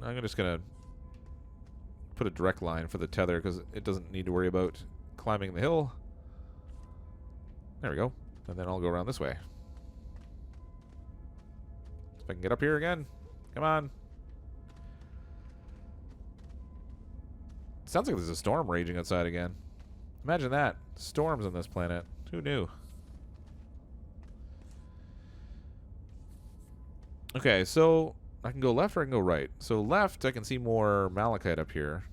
I'm just gonna put a direct line for the tether because it doesn't need to worry about climbing the hill. There we go. And then I'll go around this way. If I can get up here again. Come on. Sounds like there's a storm raging outside again. Imagine that. Storms on this planet. Who knew? Okay, so I can go left or I can go right. So left, I can see more malachite up here.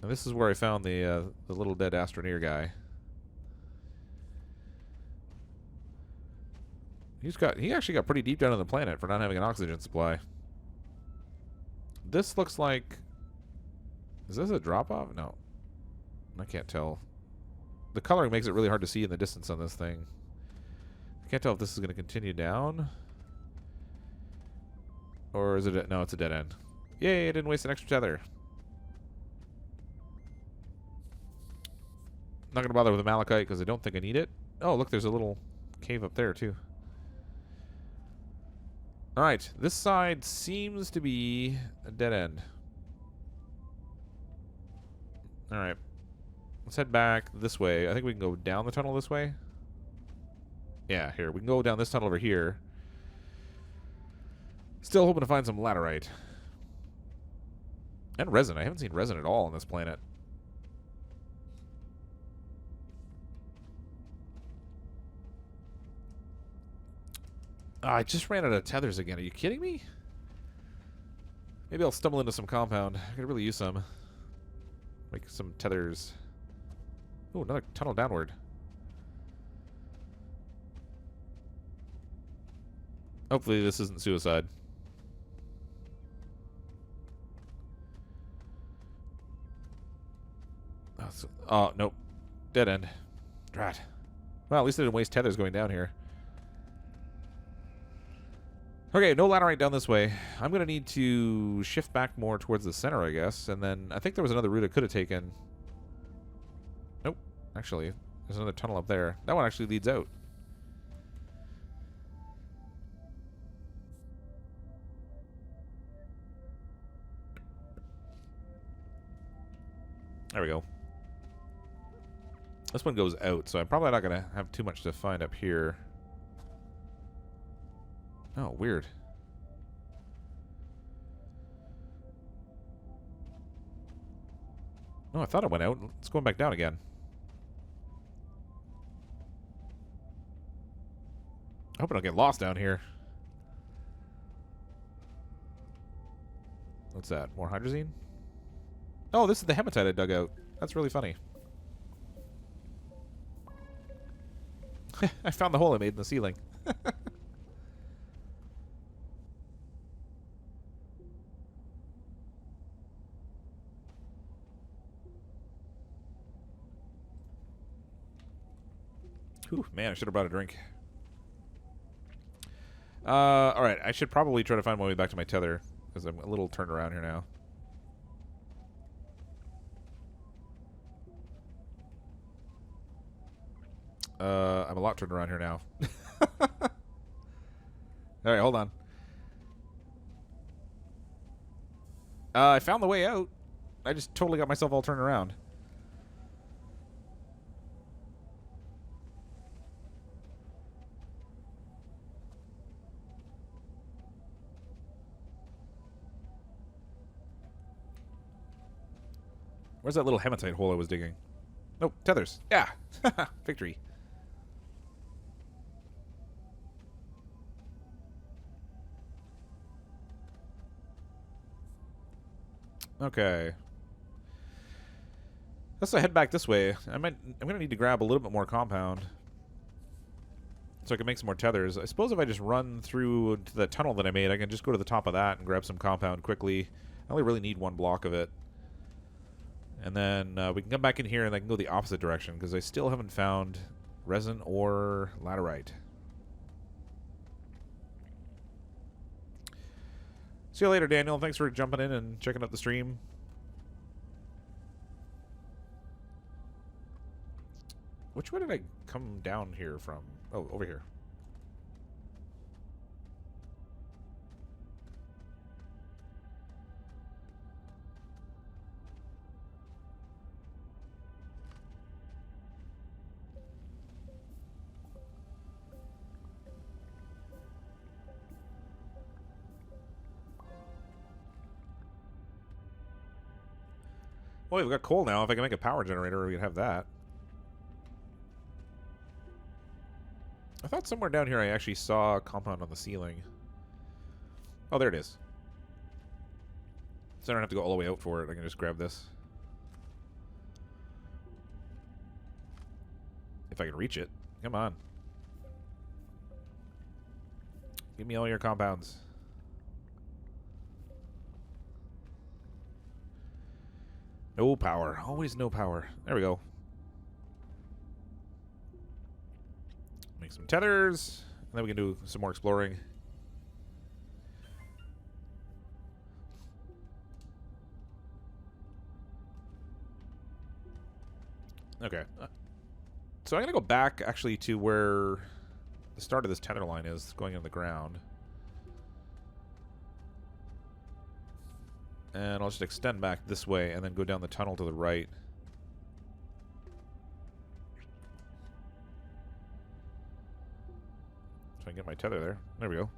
And this is where I found the little dead Astroneer guy. He actually got pretty deep down on the planet for not having an oxygen supply. This looks like... Is this a drop-off? No. I can't tell. The coloring makes it really hard to see in the distance on this thing. I can't tell if this is going to continue down. Or is it... No, it's a dead end. Yay, I didn't waste an extra tether. Not going to bother with the malachite because I don't think I need it. Oh, look, there's a little cave up there, too. Alright, this side seems to be a dead end. Alright. Let's head back this way. I think we can go down the tunnel this way. Yeah, here. We can go down this tunnel over here. Still hoping to find some laterite. And resin. I haven't seen resin at all on this planet. Oh, I just ran out of tethers again. Are you kidding me? Maybe I'll stumble into some compound. I could really use some. Make some tethers. Oh, another tunnel downward. Hopefully this isn't suicide. Oh, nope. Dead end. Drat. Well, at least I didn't waste tethers going down here. Okay, no laterite down this way. I'm going to need to shift back more towards the center, I guess. And then I think there was another route I could have taken. Nope. Actually, there's another tunnel up there. That one actually leads out. There we go. This one goes out, so I'm probably not going to have too much to find up here. Oh, weird. Oh, I thought it went out. It's going back down again. I hope I don't get lost down here. What's that? More hydrazine? Oh, this is the hematite I dug out. That's really funny. I found the hole I made in the ceiling. Whew, man, I should have brought a drink. Alright, I should probably try to find my way back to my tether, because I'm a little turned around here now. I'm a lot turned around here now. Alright, hold on. I found the way out. I just totally got myself all turned around. Where's that little hematite hole I was digging? Nope, tethers. Yeah. Victory. Okay. Let's head back this way. I'm gonna need to grab a little bit more compound so I can make some more tethers. I suppose if I just run through to the tunnel that I made, I can just go to the top of that and grab some compound quickly. I only really need one block of it. And then we can come back in here and I can go the opposite direction because I still haven't found resin or laterite. See you later, Daniel. Thanks for jumping in and checking out the stream. Which way did I come down here from? Oh, over here. Oh, we've got coal now. If I can make a power generator, we can have that. I thought somewhere down here I actually saw a compound on the ceiling. Oh, there it is. So I don't have to go all the way out for it. I can just grab this. If I can reach it. Come on. Give me all your compounds. No power. Always no power. There we go. Make some tethers. And then we can do some more exploring. Okay. So I'm going to go back, actually, to where the start of this tether line is, going in the ground. And I'll just extend back this way and then go down the tunnel to the right. So I can get my tether there. There we go.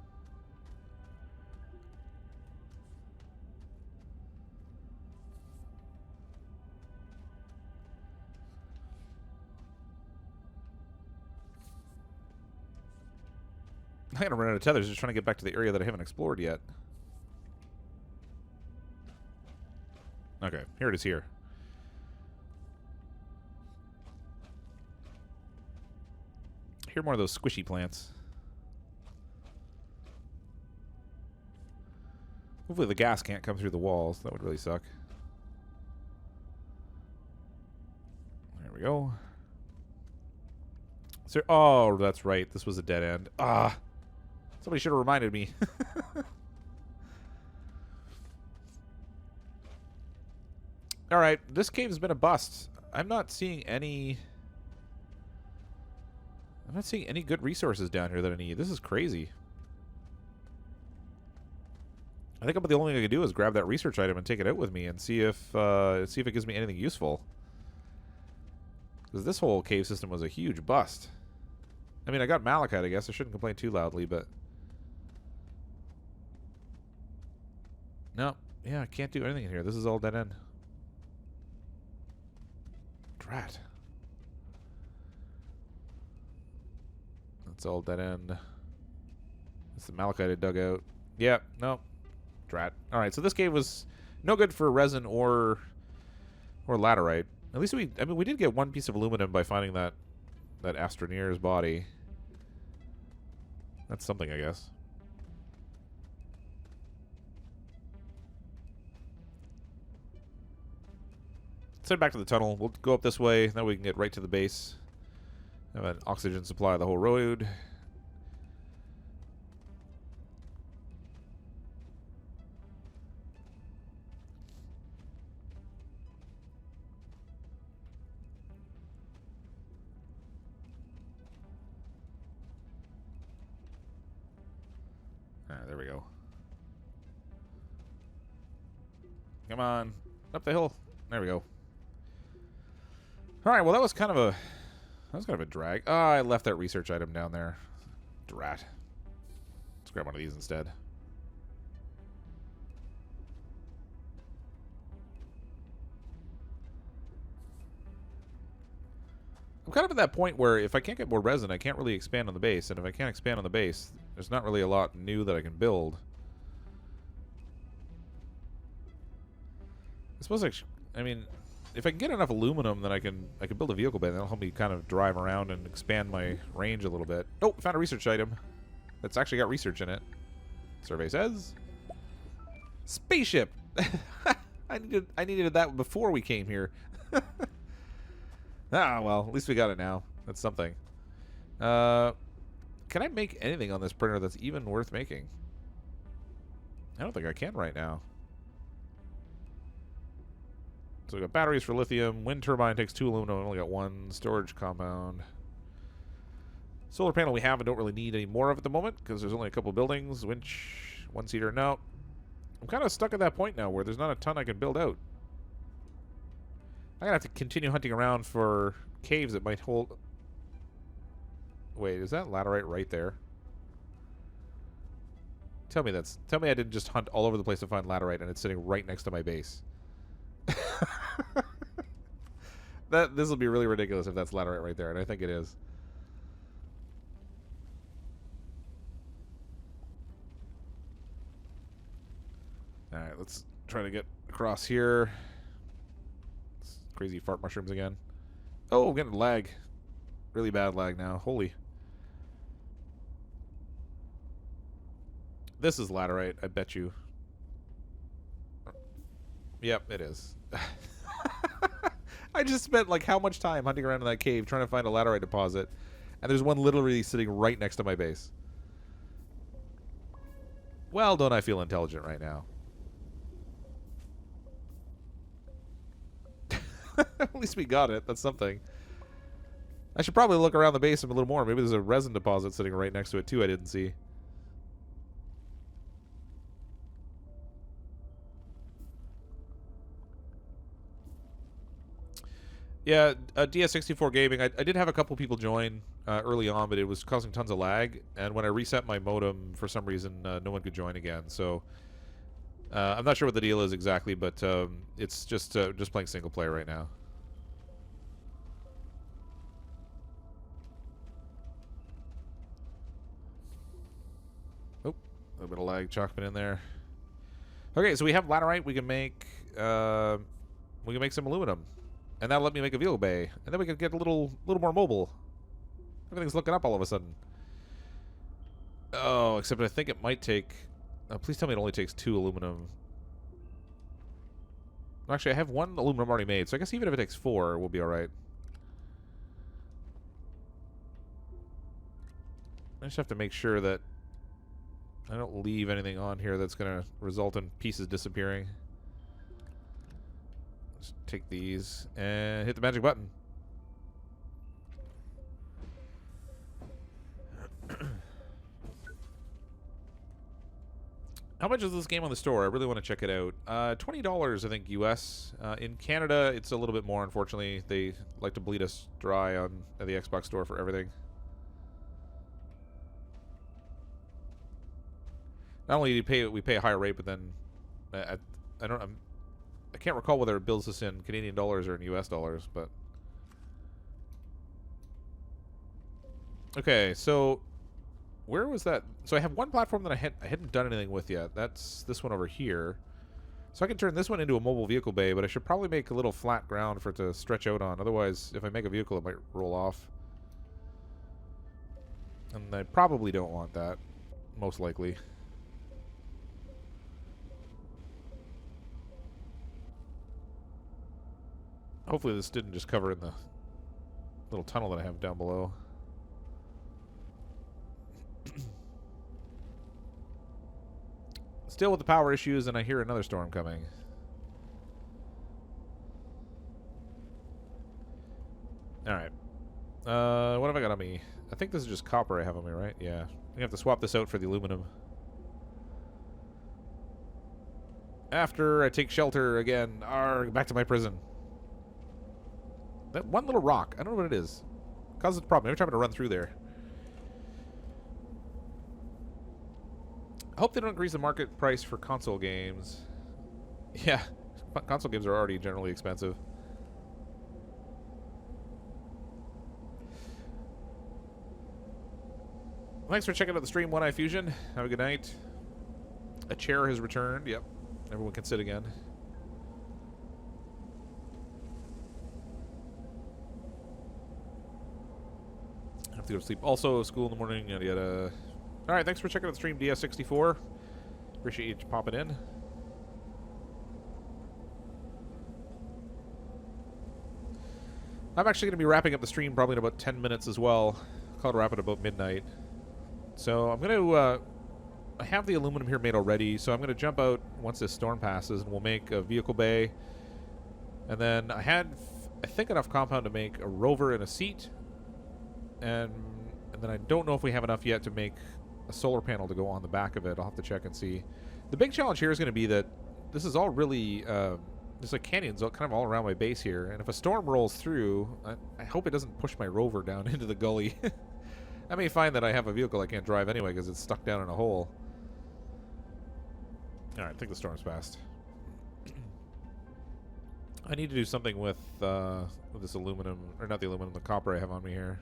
I'm going to run out of tethers just trying to get back to the area that I haven't explored yet. Okay, here it is here. Here are more of those squishy plants. Hopefully the gas can't come through the walls. That would really suck. There we go. So, oh, that's right. This was a dead end. Ah! Somebody should have reminded me. Alright, this cave's been a bust. I'm not seeing any good resources down here that I need. This is crazy. I think about the only thing I can do is grab that research item and take it out with me and see if it gives me anything useful. Because this whole cave system was a huge bust. I mean, I got malachite, I guess. I shouldn't complain too loudly, but... No. Yeah, I can't do anything in here. This is all dead end. Drat. That's all dead end. That's the malachite I dug out. Yep, no. Drat. Alright, so this cave was no good for resin or laterite. At least we did get one piece of aluminum by finding that Astroneer's body. That's something, I guess. Let's head back to the tunnel. We'll go up this way, then we can get right to the base. Have an oxygen supply the whole road. There we go. Come on. Up the hill. There we go. Alright, well that was kind of a drag. Oh, I left that research item down there. Drat. Let's grab one of these instead. I'm kind of at that point where if I can't get more resin, I can't really expand on the base. And if I can't expand on the base, there's not really a lot new that I can build. I suppose I mean, if I can get enough aluminum, then I can build a vehicle bay. That'll help me kind of drive around and expand my range a little bit. Oh, found a research item. That's actually got research in it. Survey says spaceship. I needed that before we came here. Ah, well, at least we got it now. That's something. Can I make anything on this printer that's even worth making? I don't think I can right now. So we got batteries for lithium. Wind turbine takes 2 aluminum. I only got 1 storage compound. Solar panel we have and don't really need any more of at the moment because there's only a couple buildings. Winch, 1-seater. No. I'm kind of stuck at that point now where there's not a ton I can build out. I'm going to have to continue hunting around for caves that might hold... Wait, is that laterite right there? Tell me I didn't just hunt all over the place to find laterite and it's sitting right next to my base. This will be really ridiculous if that's laterite right there, and I think it is. All right, let's try to get across here. It's crazy fart mushrooms again. Oh, I'm getting lag. Really bad lag now. Holy. This is laterite, I bet you. Yep, it is. I just spent like how much time hunting around in that cave trying to find a laterite deposit, and there's one literally sitting right next to my base. Well, don't I feel intelligent right now? At least we got it. That's something. I should probably look around the base a little more. Maybe there's a resin deposit sitting right next to it too I didn't see. Yeah, DS64 Gaming, I did have a couple people join early on, but it was causing tons of lag. And when I reset my modem, for some reason, no one could join again. So I'm not sure what the deal is exactly, but it's just playing single player right now. Oh, a little bit of lag chalkman in there. Okay, so we have laterite. We can make some aluminum. And that'll let me make a vehicle bay. And then we can get a little more mobile. Everything's looking up all of a sudden. Oh, except I think it might take... Oh, please tell me it only takes 2 aluminum. Actually, I have 1 aluminum already made, so I guess even if it takes 4, we'll be alright. I just have to make sure that I don't leave anything on here that's going to result in pieces disappearing. Take these and hit the magic button. How much is this game on the store? I really want to check it out. $20, I think, US. In Canada, it's a little bit more, unfortunately. They like to bleed us dry on the Xbox store for everything. Not only do we pay a higher rate, but then I can't recall whether it bills us in Canadian dollars or in US dollars, but... Okay, so... Where was that? So I have one platform that I hadn't done anything with yet. That's this one over here. So I can turn this one into a mobile vehicle bay, but I should probably make a little flat ground for it to stretch out on. Otherwise, if I make a vehicle, it might roll off. And I probably don't want that, most likely. Hopefully this didn't just cover in the little tunnel that I have down below. Still with the power issues, and I hear another storm coming. Alright. What have I got on me? I think this is just copper I have on me, right? Yeah. I'm gonna have to swap this out for the aluminum. After I take shelter again. Back to my prison. That one little rock, I don't know what it is. It causes a problem every time I run through there. I hope they don't increase the market price for console games. Yeah, console games are already generally expensive. Thanks for checking out the stream, One Eye Fusion. Have a good night. A chair has returned. Yep, everyone can sit again. To go to sleep. Also, school in the morning, yada yada. Alright, thanks for checking out the stream, DS64. Appreciate you popping in. I'm actually going to be wrapping up the stream probably in about 10 minutes as well. I'll call it wrap at about midnight. So I'm going to... I have the aluminum here made already, so I'm going to jump out once this storm passes, and we'll make a vehicle bay. And then I had, I think, enough compound to make a rover and a seat. And then I don't know if we have enough yet to make a solar panel to go on the back of it. I'll have to check and see. The big challenge here is going to be that this is all really... there's like canyons kind of all around my base here. And if a storm rolls through, I hope it doesn't push my rover down into the gully. I may find that I have a vehicle I can't drive anyway because it's stuck down in a hole. Alright, I think the storm's passed. I need to do something with this aluminum, or not the aluminum, the copper I have on me here.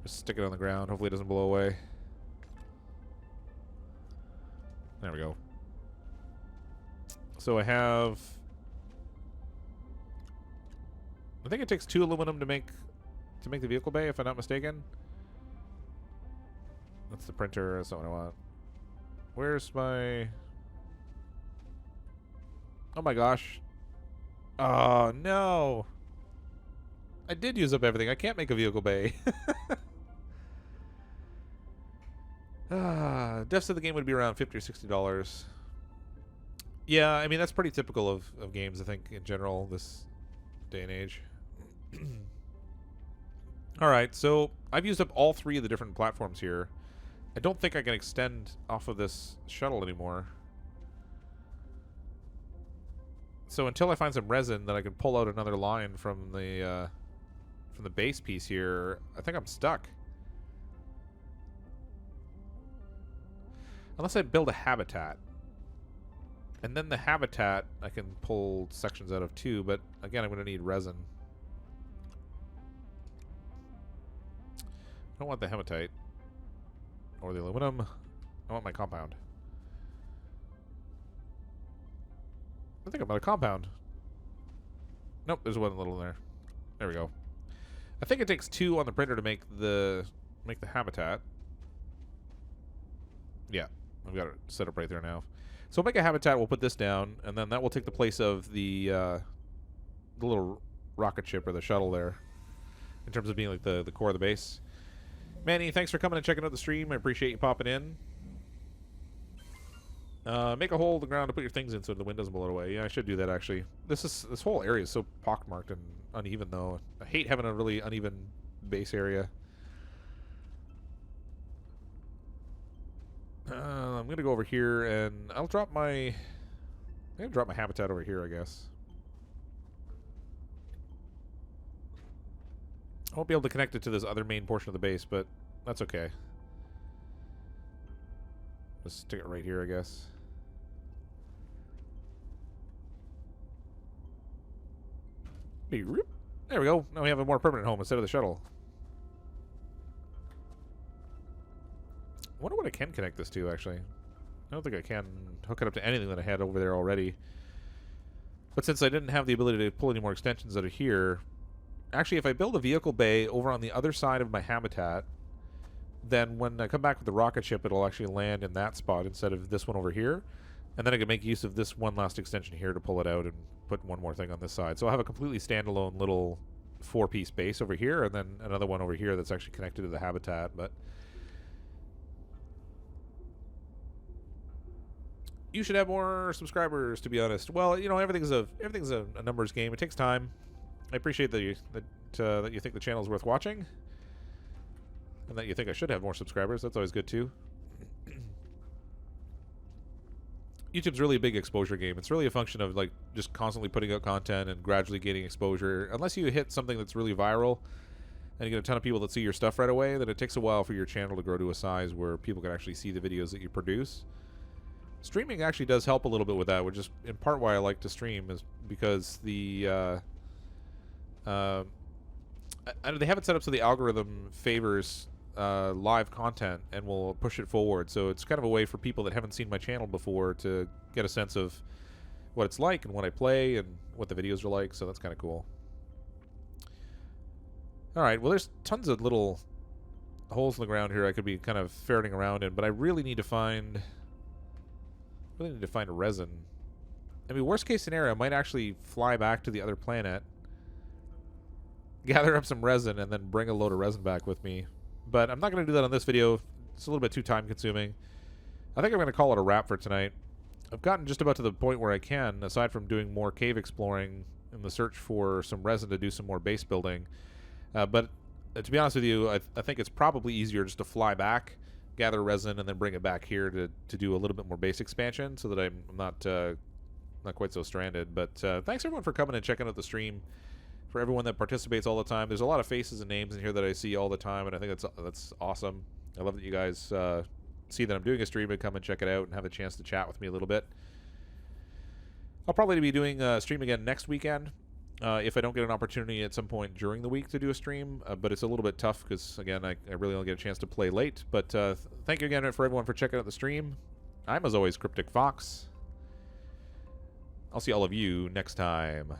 Just stick it on the ground. Hopefully it doesn't blow away. There we go. So I have... I think it takes 2 aluminum to make the vehicle bay, if I'm not mistaken. That's the printer. That's not what I want. Where's my... Oh my gosh. Oh, no. I did use up everything. I can't make a vehicle bay. Deficit of the game would be around $50 or $60. Yeah, I mean, that's pretty typical of games, I think, in general, this day and age. Alright, so I've used up all 3 of the different platforms here. I don't think I can extend off of this shuttle anymore. So until I find some resin that I can pull out another line from the base piece here, I think I'm stuck. Unless I build a habitat. And then the habitat I can pull sections out of too, but again I'm going to need resin. I don't want the hematite. Or the aluminum. I want my compound. I think I'm out of compound. Nope, there's one little in there. There we go. I think it takes 2 on the printer to make the habitat. Yeah, I've got it set up right there now. So we'll make a habitat, we'll put this down, and then that will take the place of the little rocket ship or the shuttle there, in terms of being like the core of the base. Manny, thanks for coming and checking out the stream. I appreciate you popping in. Make a hole in the ground to put your things in so the wind doesn't blow it away. Yeah, I should do that actually. This whole area is so pockmarked and uneven though. I hate having a really uneven base area. I'm gonna go over here and I'm gonna drop my habitat over here, I guess. I won't be able to connect it to this other main portion of the base, but that's okay. Just stick it right here, I guess. There we go. Now we have a more permanent home instead of the shuttle. I wonder what I can connect this to, actually. I don't think I can hook it up to anything that I had over there already. But since I didn't have the ability to pull any more extensions out of here... Actually, if I build a vehicle bay over on the other side of my habitat, then when I come back with the rocket ship, it'll actually land in that spot instead of this one over here. And then I can make use of this one last extension here to pull it out and put one more thing on this side. So I'll have a completely standalone little 4-piece base over here, and then another one over here that's actually connected to the habitat. But you should have more subscribers, to be honest. Well, you know, everything's a numbers game. It takes time. I appreciate that you think the channel is worth watching, and that you think I should have more subscribers. That's always good too. YouTube's really a big exposure game. It's really a function of like just constantly putting out content and gradually gaining exposure. Unless you hit something that's really viral and you get a ton of people that see your stuff right away, then it takes a while for your channel to grow to a size where people can actually see the videos that you produce. Streaming actually does help a little bit with that, which is in part why I like to stream, is because the they have it set up so the algorithm favors live content and will push it forward. So it's kind of a way for people that haven't seen my channel before to get a sense of what it's like and what I play and what the videos are like. So that's kind of cool. Alright, well there's tons of little holes in the ground here I could be kind of ferreting around in, but I really need to find resin. I mean, worst case scenario, I might actually fly back to the other planet, gather up some resin, and then bring a load of resin back with me. But I'm not going to do that on this video. It's a little bit too time consuming. I think I'm going to call it a wrap for tonight. I've gotten just about to the point where I can, aside from doing more cave exploring in the search for some resin to do some more base building. But to be honest with you, I think it's probably easier just to fly back, gather resin, and then bring it back here to do a little bit more base expansion so that I'm not quite so stranded. But thanks everyone for coming and checking out the stream. For everyone that participates all the time, there's a lot of faces and names in here that I see all the time, and I think that's awesome. I love that you guys see that I'm doing a stream and come and check it out and have a chance to chat with me a little bit. I'll probably be doing a stream again next weekend. If I don't get an opportunity at some point during the week to do a stream, but it's a little bit tough because, again, I really only get a chance to play late. But thank you again for everyone for checking out the stream. I'm, as always, CrypticFox. I'll see all of you next time.